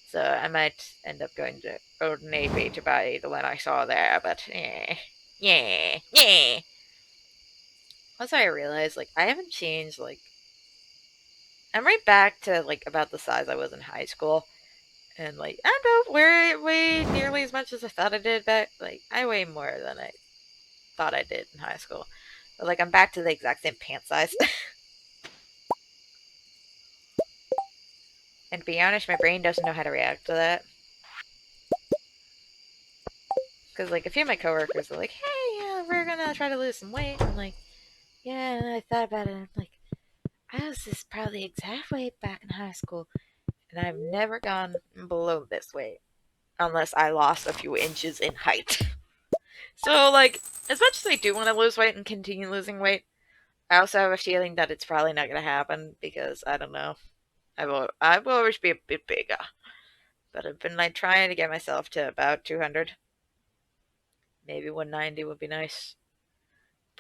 So I might end up going to Old Navy to buy the one I saw there, but yeah. Also, I realized like I haven't changed. Like I'm right back to like about the size I was in high school, and like I don't weigh nearly as much as I thought I did. But like I weigh more than I thought I did in high school. But like I'm back to the exact same pant size. And to be honest, my brain doesn't know how to react to that. Because, like, a few of my coworkers are like, hey, yeah, we're gonna try to lose some weight. I'm like, yeah, and I thought about it, and I'm like, I was this probably exact weight back in high school, and I've never gone below this weight unless I lost a few inches in height. So, like, as much as I do want to lose weight and continue losing weight, I also have a feeling that it's probably not gonna happen because I don't know. I will always be a bit bigger, but I've been like trying to get myself to about 200. Maybe 190 would be nice,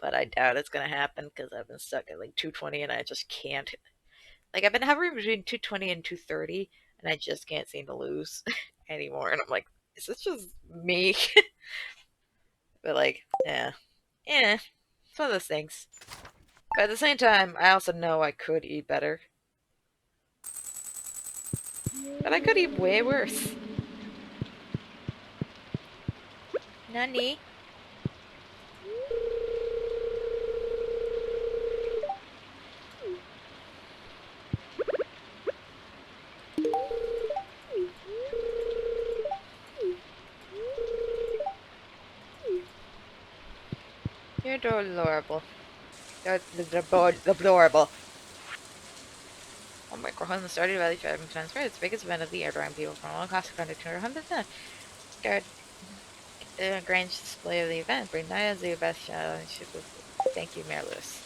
but I doubt it's gonna happen because I've been stuck at like 220 and I just can't. Like I've been hovering between 220 and 230, and I just can't seem to lose anymore. And I'm like, is this just me? But like, yeah, it's one of those things. But at the same time, I also know I could eat better, but I could eat way worse. Nani? You're adorable. You're adorable. One microphone started by the driving transfer. It's the biggest event of the year, drawing people from all across the country to 100%. Guard Grange display of the event. Bring that as the best show. Thank you, Mayor Lewis.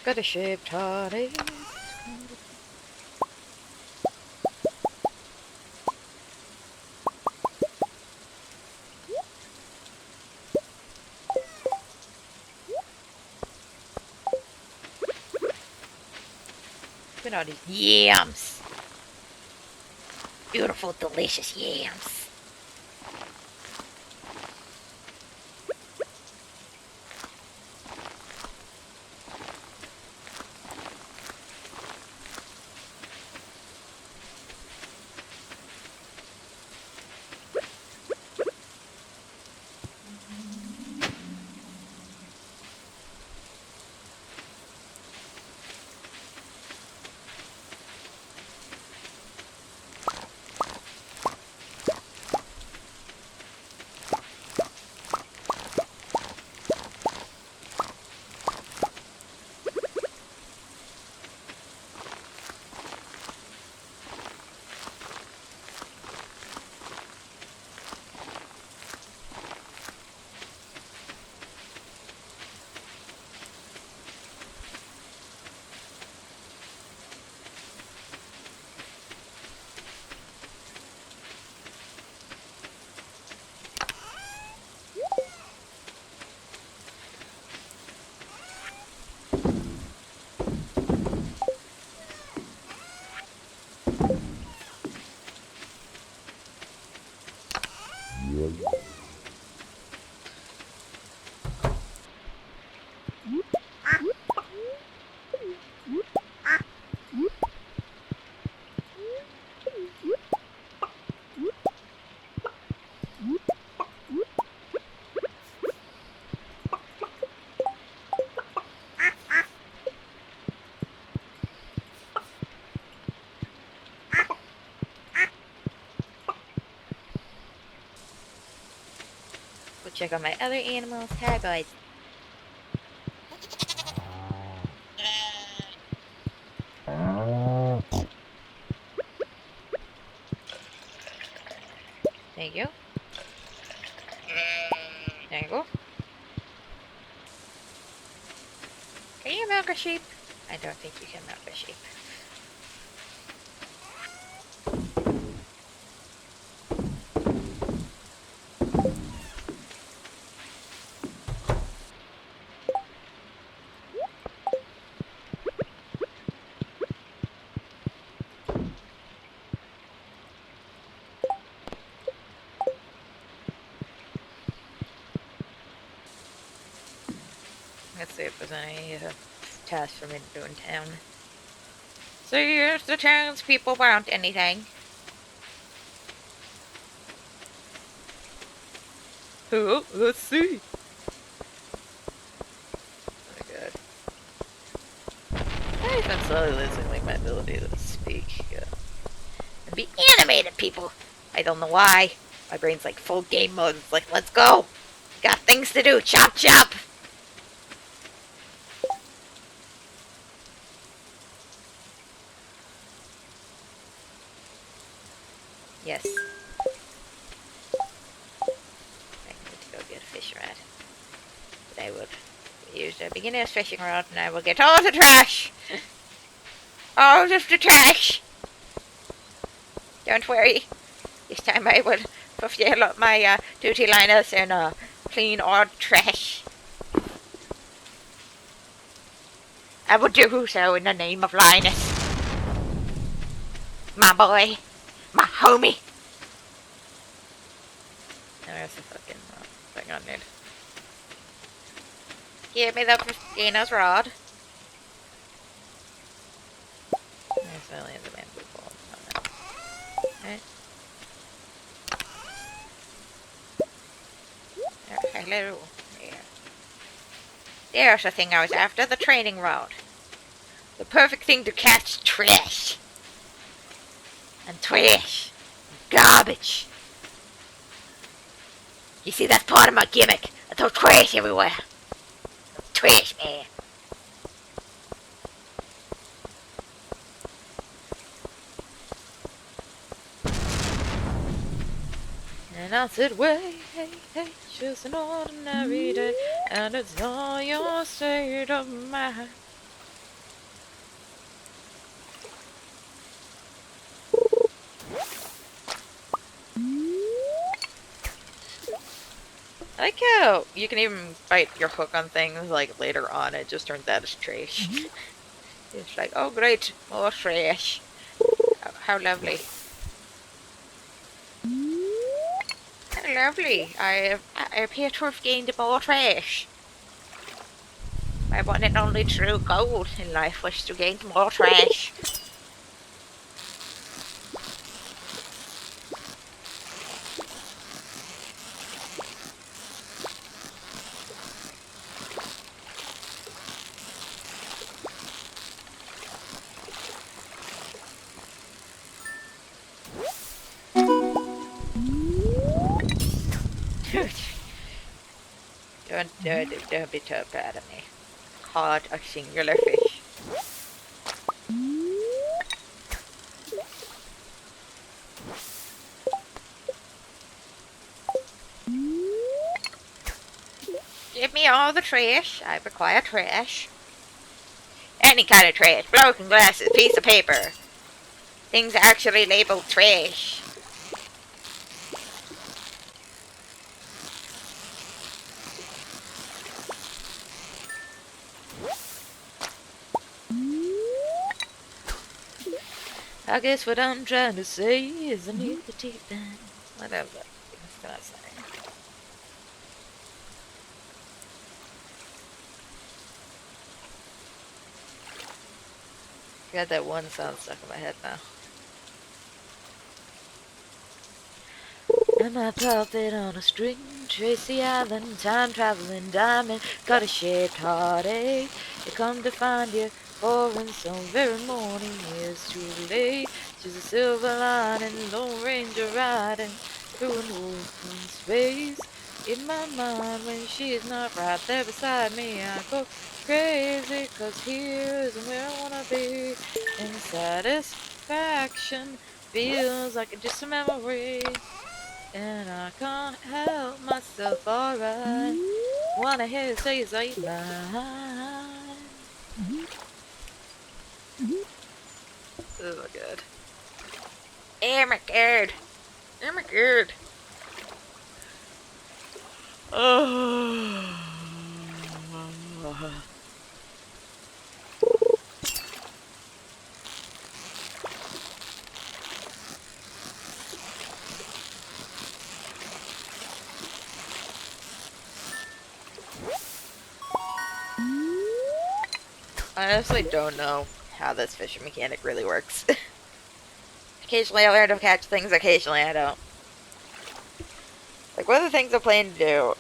Got a shaped heartache. Look at all these yams. Beautiful, delicious yams. check on my other animals. Hi, boys. Thank you. There you go. Can you milk a sheep? I don't think you can milk a sheep. Let's see if there's any tasks for me to do in town. See if the townspeople want anything. Oh, let's see. Oh my god. I've been slowly losing like my ability to speak. And be animated, people. I don't know why. My brain's like full game mode. It's like, let's go. Got things to do. Chop chop. Yes. I need to go get a fish rod. But I would use the beginner's fishing rod and I will get all the trash. All of the trash. Don't worry. This time I will fulfill up my duty liners and clean all the trash. I will do so in the name of Linus. My boy. My homie. There's the fucking thing I need. Give me the beginner's rod. There's only the bamboo pole. Okay. Hello. There. There's the thing I was after, the training rod. The perfect thing to catch trash. And trash. Garbage. You see, that's part of my gimmick. I throw trash everywhere. Trash, man. And I said, wait, hey, hey, just an ordinary day, and it's all your state of mind. I like how you can even bite your hook on things, like, later on, it just turns out as trash. It's like, oh great, more trash. How lovely. How lovely. I appear to have gained more trash. My one and only true goal in life was to gain more trash. Don't be too proud of me. Caught a singular fish. Give me all the trash. I require trash. Any kind of trash. Broken glasses, piece of paper. Things actually labeled trash. I guess what I'm trying to say is I need to take that. Whatever. What can I say? Got that one sound stuck in my head now. Am I puppet on a string? Tracy Island, time traveling diamond, got a shaped heartache. You come to find you, for in some very morning it's too late. She's a silver lining, Lone Ranger riding through an open space. In my mind, when she's not right there beside me, I go crazy, 'cause here's where I wanna be. And satisfaction feels like just a memory. And I can't help myself, alright. Wanna hear you say it's like mine. Oh my god. Oh my god. Oh my god. Oh. I honestly don't know how this fishing mechanic really works. Occasionally I learn to catch things, occasionally I don't. Like, one of the things I'm planning to do,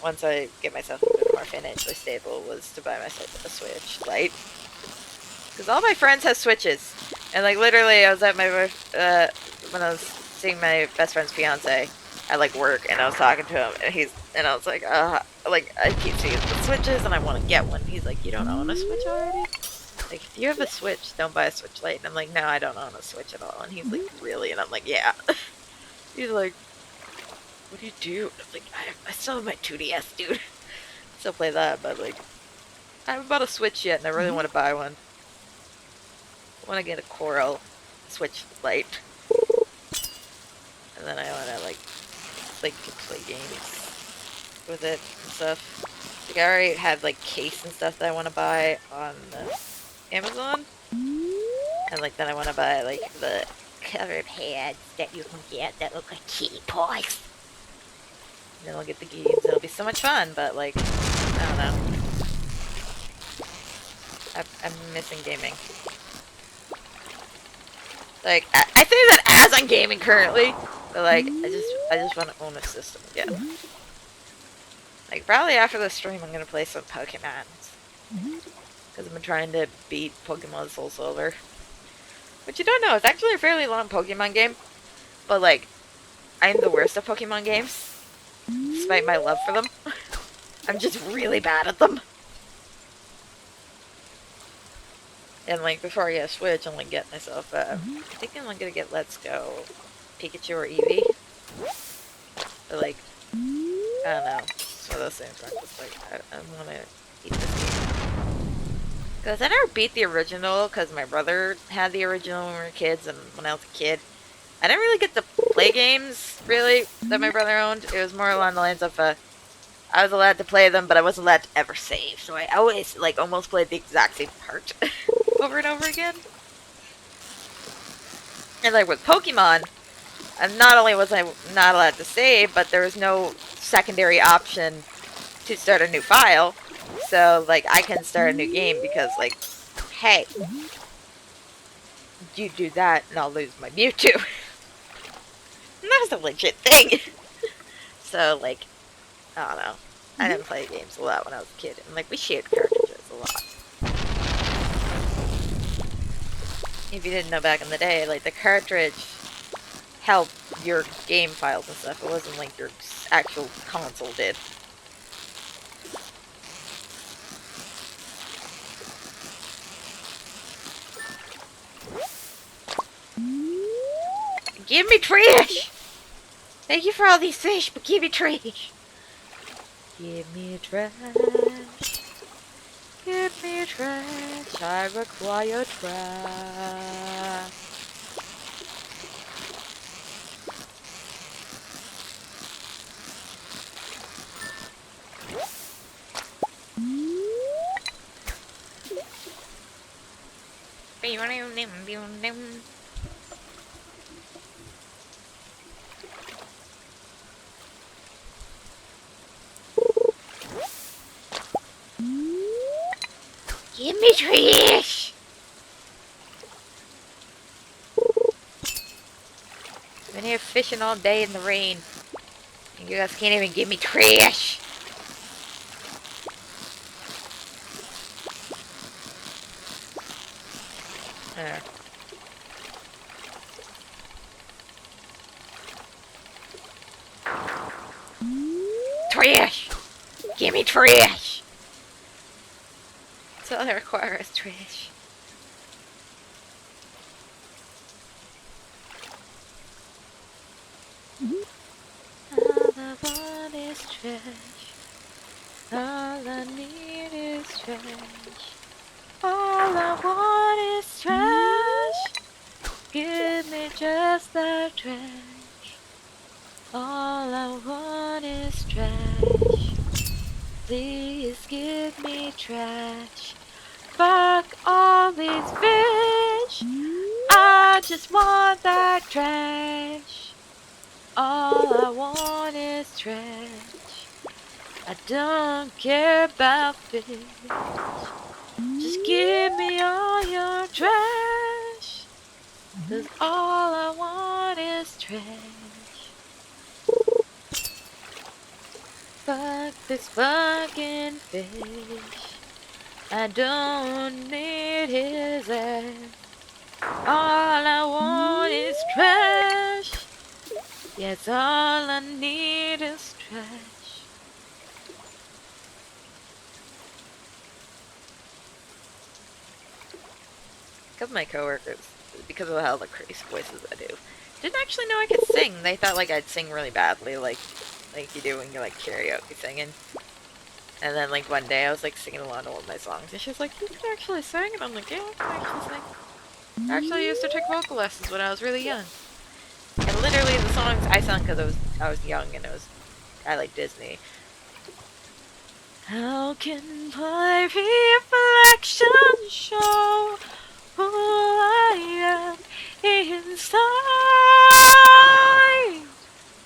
once I get myself a bit more financially stable, was to buy myself a Switch Lite. Because all my friends have Switches. And, like, literally, I was at my, when I was seeing my best friend's fiance at, like, work, and I was talking to him, and I was like, like, I keep seeing the Switches, and I want to get one. He's like, you don't own a Switch already? Like, if you have a Switch, don't buy a Switch Lite. And I'm like, no, I don't own a Switch at all. And he's like, really? And I'm like, yeah. He's like, what do you do? And I'm like, I still have my 2DS, dude. Still play that, but, like, I haven't bought a Switch yet, and I really want to buy one. I want to get a Coral Switch Lite. And then I want to, like play games with it and stuff. Like, I already have, like, case and stuff that I want to buy on Amazon. And, like, then I want to buy, like, the cover pads that you can get that look like kitty paws. And then I'll get the games. It'll be so much fun, but, like, I don't know. I'm missing gaming. Like, I say that as I'm gaming currently, but, like, I just want to own a system again. Like, probably after the stream, I'm gonna play some Pokemon. Because I've been trying to beat Pokemon Soul Silver. Which you don't know, it's actually a fairly long Pokemon game. But, like, I'm the worst at Pokemon games. Despite my love for them. I'm just really bad at them. And, like, before I get a Switch, I'm gonna get myself, I think I'm gonna get Let's Go Pikachu or Eevee. But, like, I don't know. It's one of those things where I'm just like, I wanna beat this game. Because I never beat the original, because my brother had the original when we were kids, and when I was a kid, I didn't really get to play games, really, that my brother owned. It was more along the lines of, I was allowed to play them, but I wasn't allowed to ever save. So I always, like, almost played the exact same part over and over again. And, like, with Pokemon, not only was I not allowed to save, but there was no secondary option to start a new file. So, like, I can start a new game because, like, hey, you do that and I'll lose my Mewtwo. And that was a legit thing. So, like, I don't know. I didn't play games a lot when I was a kid. And, like, we shared cartridges a lot. If you didn't know back in the day, like, the cartridge helped your game files and stuff. It wasn't like your actual console did. Give me trash! Thank you for all these fish, but give me trash! Give me trash. Give me trash. I require trash. Give me trash! I've been here fishing all day in the rain. And you guys can't even give me trash! There. trash. Give me trash. That's all I require is trash. All I want is trash. All I need is trash. All I want is trash. Give me just the trash. All I want is trash. Please give me trash. Fuck all these fish. I just want that trash. All I want is trash. I don't care about fish. Just give me all your trash. 'Cause all I want is trash. Fuck this fucking fish. I don't need his ass. All I want is trash. Yes, all I need is trash. A couple of my coworkers, because of how the crazy voices I do, didn't actually know I could sing. They thought like I'd sing really badly, like you do when you're like karaoke singing. And then like one day I was like singing along to one of my songs, and she's like, "You can actually sing," and I'm like, "Yeah, I can actually sing." I actually used to take vocal lessons when I was really young. And literally the songs I sung because I was young and I like Disney. How can my reflection show who I am inside?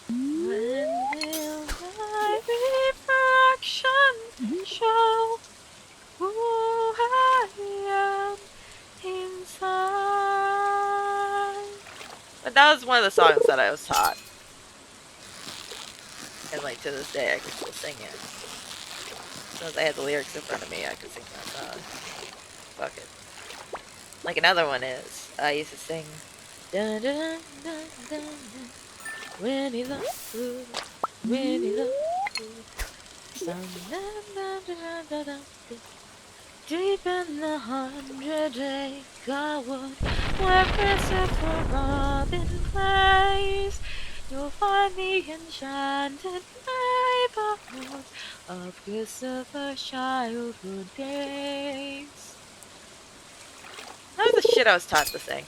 When will my reflection show who I am inside? But that was one of the songs that I was taught. And like to this day I can still sing it. Since I had the lyrics in front of me, I could sing that song. Fuck it. Like another one is, I used to sing dun, dun, dun, dun, dun, Winnie the Pooh, Winnie the Pooh. Dun, dun, dun, dun, dun, dun, dun. Deep in the 100-acre wood, where Christopher Robin plays, you'll find the enchanted neighborhood of Christopher's childhood days. That was the shit I was taught to sing.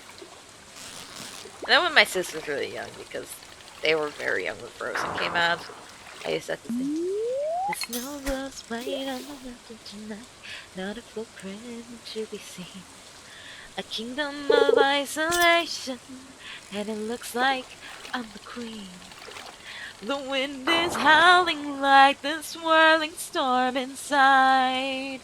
And then when my sisters were really young, because they were very young when Frozen came out, I used to have to sing. The snow glows white on the mountain tonight, not a footprint to be seen. A kingdom of isolation, and it looks like I'm the queen. The wind is howling like the swirling storm inside.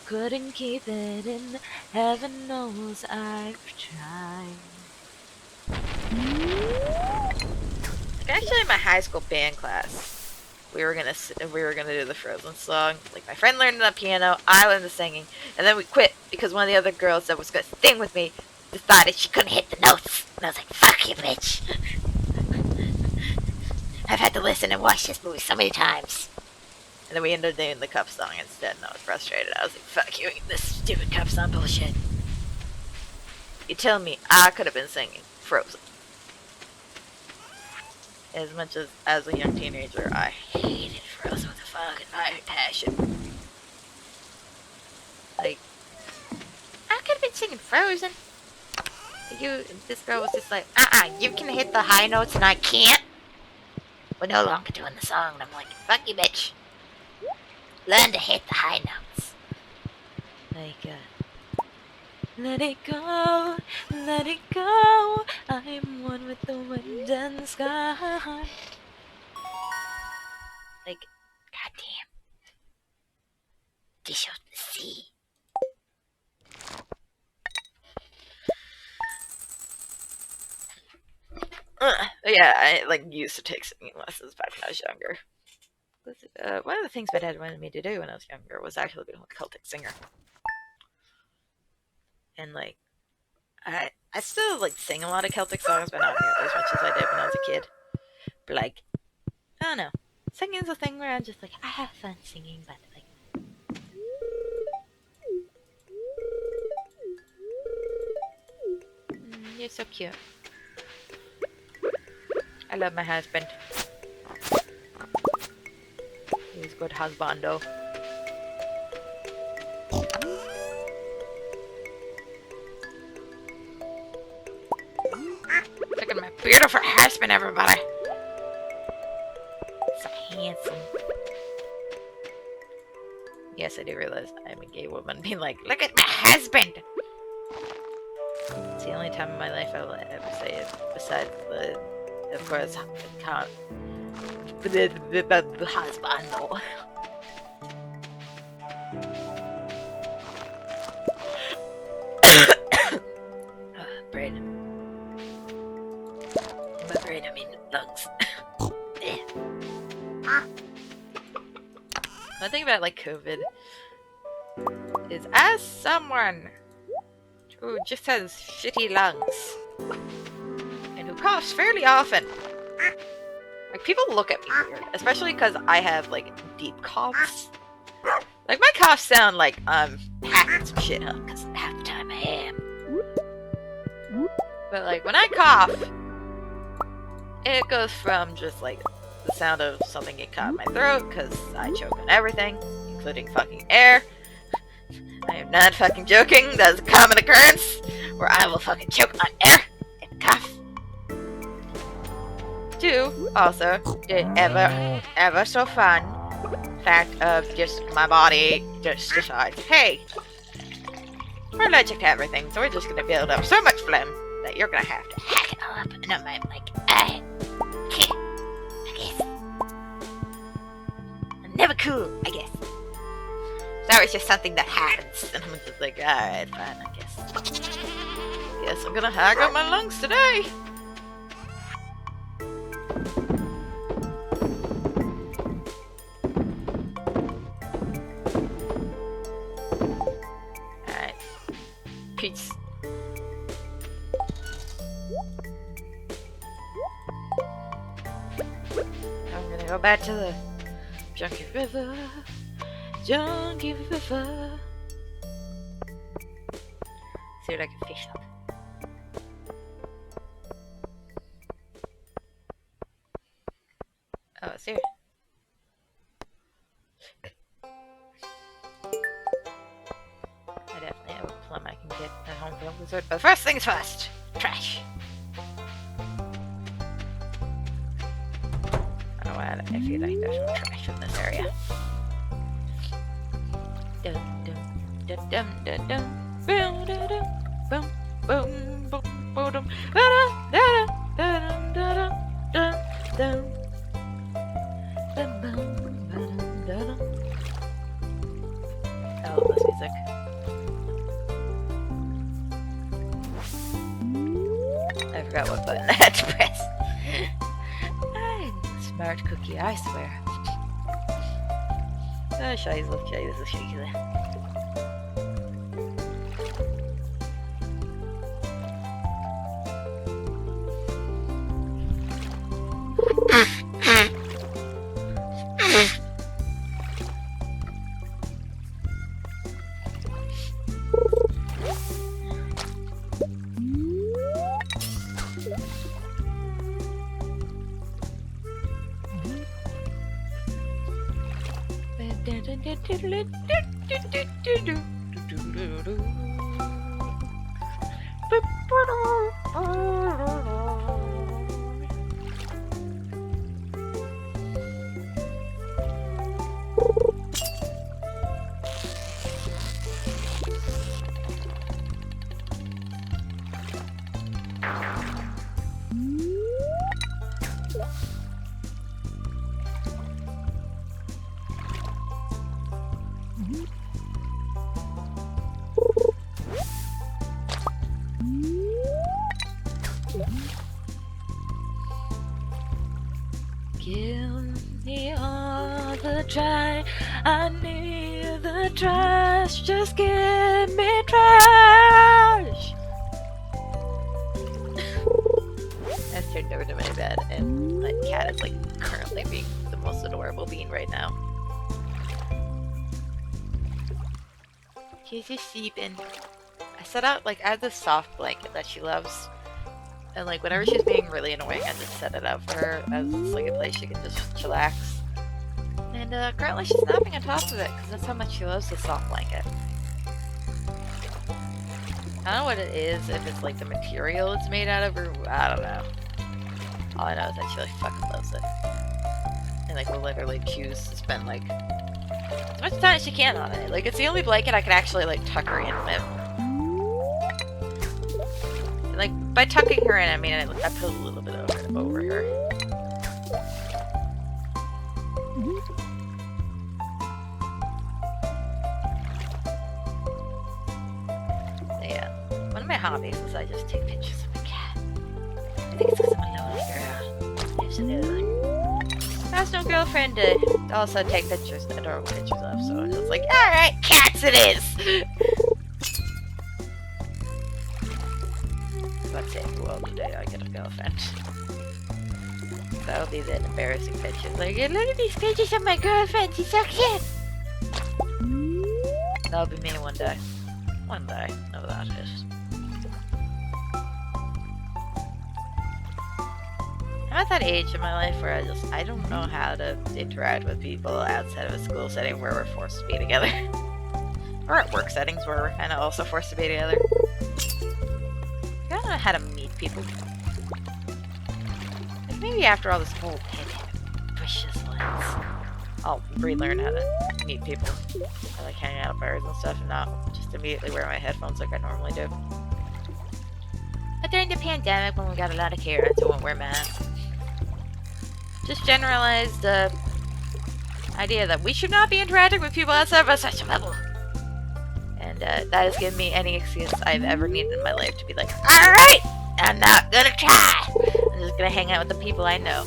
Couldn't keep it in, heaven knows I've tried. Actually, in my high school band class, we were gonna do the Frozen song. Like my friend learned the piano, I learned the singing, and then we quit because one of the other girls that was gonna sing with me decided she couldn't hit the notes, and I was like, "Fuck you, bitch." I've had to listen and watch this movie so many times. And then we ended up doing the cup song instead, and I was frustrated. I was like, "Fuck you, this stupid cup song bullshit." You tell me I could have been singing Frozen. As much as a young teenager, I hated Frozen with a fucking fiery passion. Like, I could have been singing Frozen. This girl was just like, you can hit the high notes and I can't. We're no longer doing the song. And I'm like, fuck you, bitch. Learn to hit the high notes. Like, let it go, let it go. I'm one with the wind and the sky. Like, goddamn. Dish out the sea. Yeah, I used to take singing lessons back when I was younger. One of the things my dad wanted me to do when I was younger was actually become a Celtic singer. And I still sing a lot of Celtic songs, but not nearly as much as I did when I was a kid. But I don't know. Singing's a thing where I'm just like, I have fun singing, but like. You're so cute. I love my husband. He's a good husbando. Look at my beautiful husband, everybody. So handsome. Yes, I do realize I'm a gay woman being like, look at my husband! It's the only time in my life I will ever say it, besides the, of course, the husband. Brain. By brain, I mean lungs. One thing about like COVID is, as someone who just has shitty lungs and who coughs fairly often, like people look at me weird, especially because I have like deep coughs. Like my coughs sound like I'm packing some shit up, because half the time I am. But like when I cough, it goes from just like the sound of something getting caught in my throat, because I choke on everything, including fucking air. I am not fucking joking. That is a common occurrence where I will fucking choke on air and cough. 2, also, the ever so fun fact of just my body just decides, hey, we're allergic to everything, so we're just gonna build up so much phlegm that you're gonna have to hack it all up. And I'm like, I guess. I'm never cool, I guess. That was just something that happens, and I'm just like, alright, fine, I guess. Guess I'm gonna hack up my lungs today. Alright. Peace. I'm gonna go back to the Junkie River. Junkie River. See what I can fish up. Oh, it's here. I definitely have a plum I can get at home for the wizard. But first things first. Trash. I don't know why I feel like there's more trash in this area. Dum dum dum dum dum dum boom boom boom boom boom da da da da da da da. I love this music. I forgot what button I had to press. I'm a smart cookie, I swear. Scheiße, Scheiße. Give me all the try. I need the trash. Just give me trash. That's turned over to my bed, and my cat is like currently being the most adorable being right now. She's just sleeping. I set out, like, I have this soft blanket that she loves. And, like, whenever she's being really annoying, I just set it out for her as, like, a place she can just chillax. And, currently she's napping on top of it, because that's how much she loves the soft blanket. I don't know what it is, if it's, like, the material it's made out of, or I don't know. All I know is that she, like, fucking loves it. And, like, will literally choose to spend, like, as much time as she can on it. Like, it's the only blanket I can actually, like, tuck her in with. Like, by tucking her in, I mean I put a little bit over her. Yeah. One of my hobbies is I just take pictures of my cat. I think it's because I'm a lonely girl. Absolutely. I have no girlfriend to also take pictures, adorable pictures of, so I'm just like, alright, cats it is! Let's say, well, today I get a girlfriend. That'll be the embarrassing pictures. Like, look at these pictures of my girlfriend, she's so cute! That'll be me one day. One day, no that is. I'm at that age in my life where I don't know how to interact with people outside of a school setting where we're forced to be together. Or at work settings where we're kind of also forced to be together. I don't know how to meet people. Like maybe after all this whole pandemic pushes lens, I'll relearn how to meet people. I like hanging out at bars and stuff and not just immediately wear my headphones like I normally do. But during the pandemic when we got a lot of Karens who won't wear masks, just generalized the idea that we should not be interacting with people outside of a certain level. And that has given me any excuse I've ever needed in my life to be like, alright, I'm not gonna try. I'm just gonna hang out with the people I know.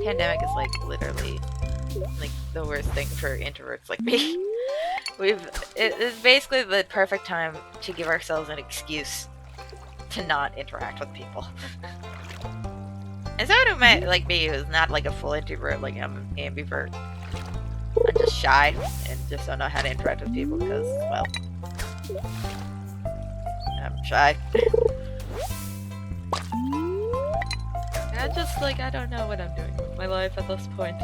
Pandemic is like literally like the worst thing for introverts like me. It's basically the perfect time to give ourselves an excuse to not interact with people. And someone who might, like me, who's not like a full introvert, like I'm an ambivert. I'm just shy and just don't know how to interact with people because, well, I'm shy. I'm just like, I don't know what I'm doing with my life at this point.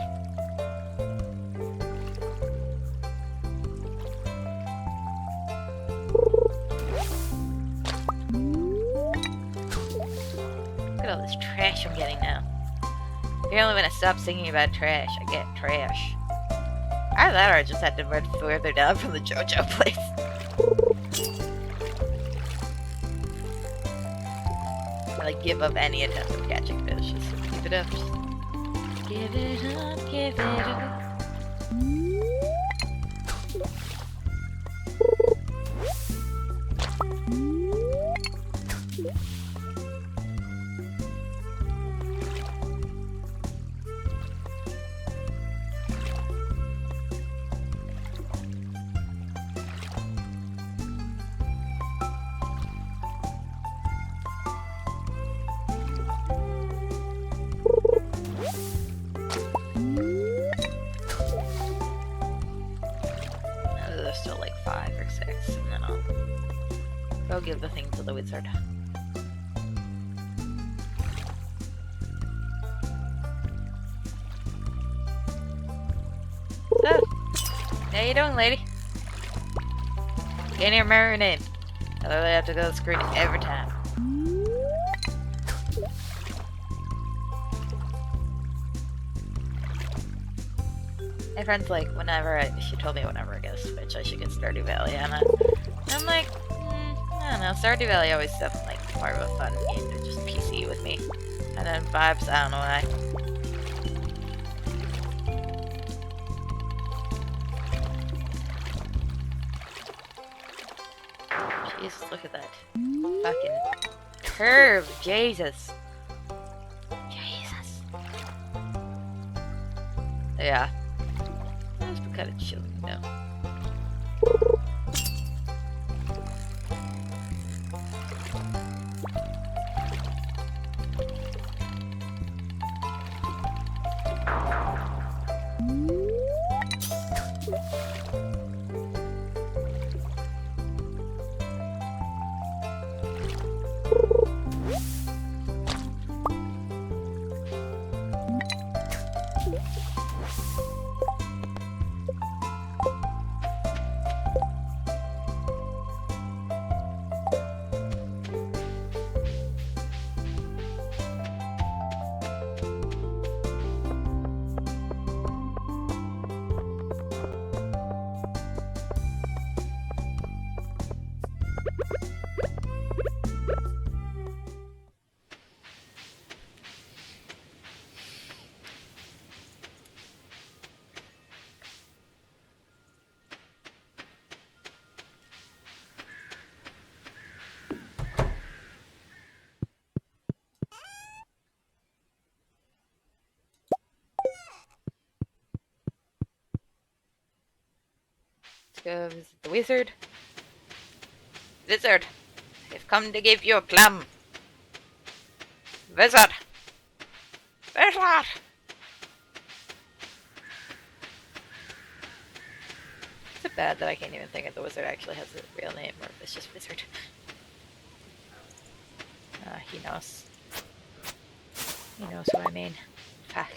Look at all this trash I'm getting now. Apparently when I stop singing about trash, I get trash. Either that or I just had to move further down from the JoJo place. I like give up any attempt at catching fish. Just keep it up. Just give it up, give it up. Still like 5 or 6, and then I'll go give the thing to the wizard. So, how you doing, lady? Can't even remember her name. I literally have to go to the screen every time. My friend's like, she told me whenever I get a Switch, I should get Stardew Valley on it. And I'm like, I don't know, Stardew Valley always stuff like more of a fun game than just PC with me. And then vibes, I don't know why. Jesus, look at that. Fucking curve, Jesus. Jesus. Yeah. Kind of chilling now. Go visit the wizard. Wizard, I've come to give you a plum. Wizard! Wizard! Is it bad that I can't even think if the wizard actually has a real name or if it's just wizard? He knows. He knows what I mean. Fuck.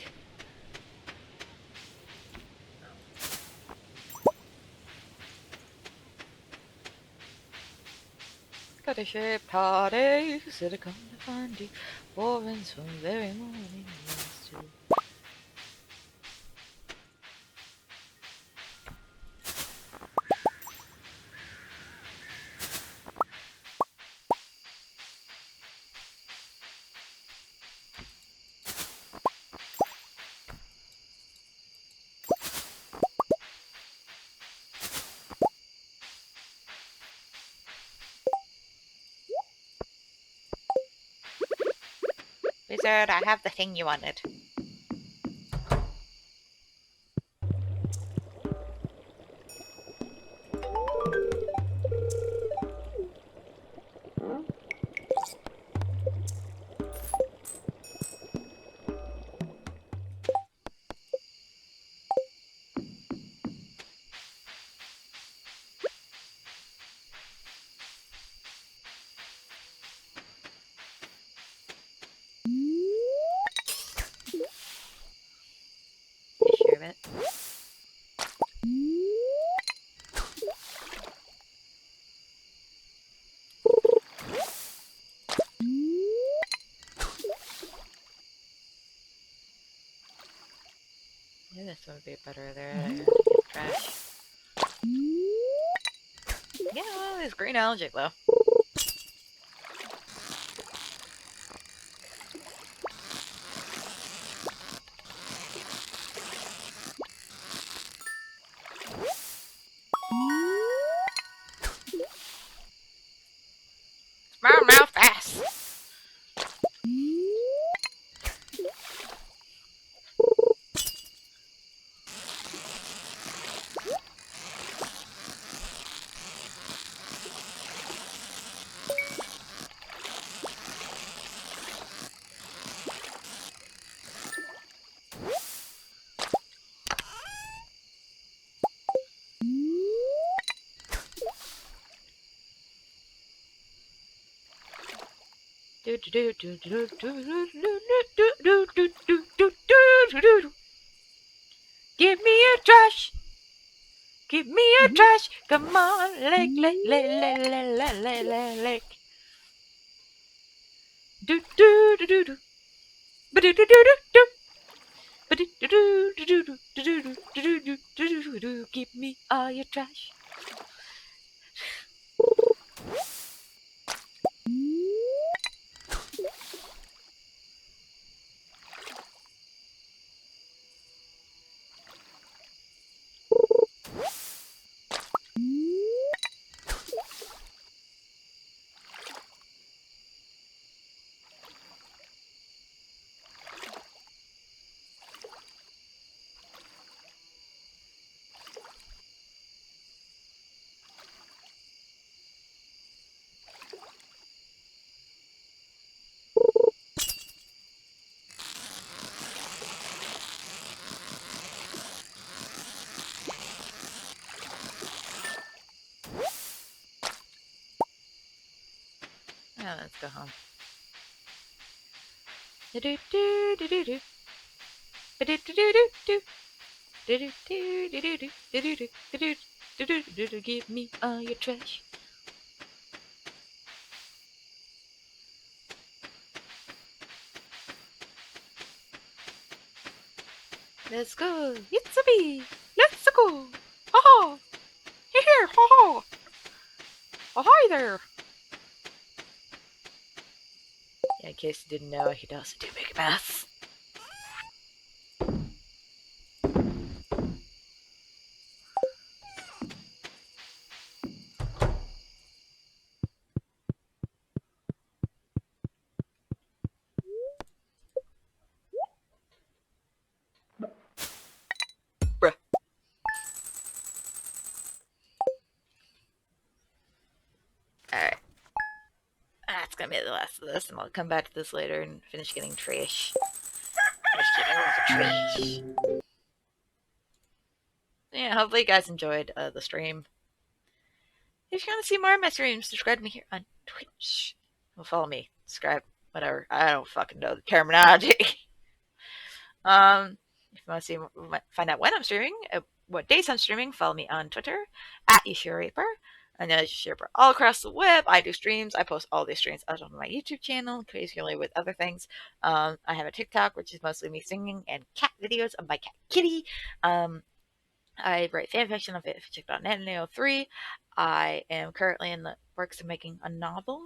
Got a shaped heartache, said I come to find you, pouring some very morning yes too. Wizard, I have the thing you wanted. You sure of it? Yeah, this would be better there. I have to get trash. Yeah, well, there's green algae though. Small mouth ass! Give me a trash! Give me a trash! Come on, lick, lick, lick, lick, lick, lick, lick, lick, lick. Do do do do do. Ba do do do do do. Ba do do do do do do do do do do do do do. Give me all your trash. Now let's go home. Do do do do do do. Ba do do do do do. Do do do do do do do do do do do do do. Give me all your trash. Let's go. It's a me. Let's go. Ha ha. Here. Ha ha. Oh, hi there. Yeah, in case you didn't know, he does do big mess. Bruh. gonna make the last of this, and I'll come back to this later and finish getting trash. Finish getting all the trash. Yeah, hopefully you guys enjoyed the stream. If you want to see more of my streams, subscribe to me here on Twitch. Well, follow me, subscribe, whatever. I don't fucking know the terminology. If you want to see, find out when I'm streaming, what days I'm streaming, follow me on Twitter at Yashiroreaper. And then Yashiroreaper all across the web. I do streams. I post all these streams out on my YouTube channel, occasionally with other things. I have a TikTok, which is mostly me singing, and cat videos of my cat Kitty. I write fanfiction on fanfiction.net 3. I am currently in the works of making a novel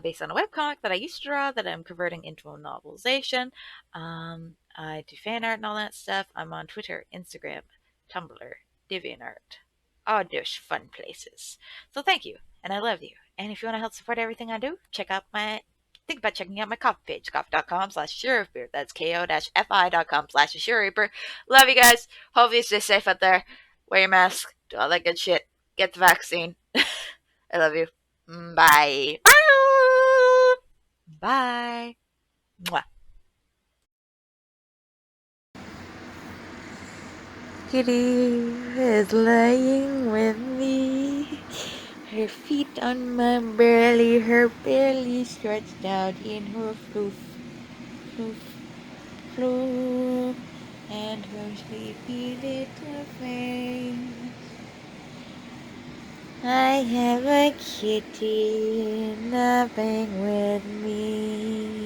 based on a webcomic that I used to draw that I'm converting into a novelization. I do fan art and all that stuff. I'm on Twitter, Instagram, Tumblr, DeviantArt, all those fun places. So thank you, and I love you. And if you want to help support everything I do, think about checking out my Ko-fi page, ko-fi.com/Yashiroreaper. That's ko-fi.com/Yashiroreaper. Love you guys. Hopefully you stay safe out there. Wear your mask. Do all that good shit. Get the vaccine. I love you. Bye. Bye. Mwah. Kitty is lying with me. Her feet on my belly, her belly stretched out in her floof, floof, floof, and her sleepy little face. I have a kitty napping with me.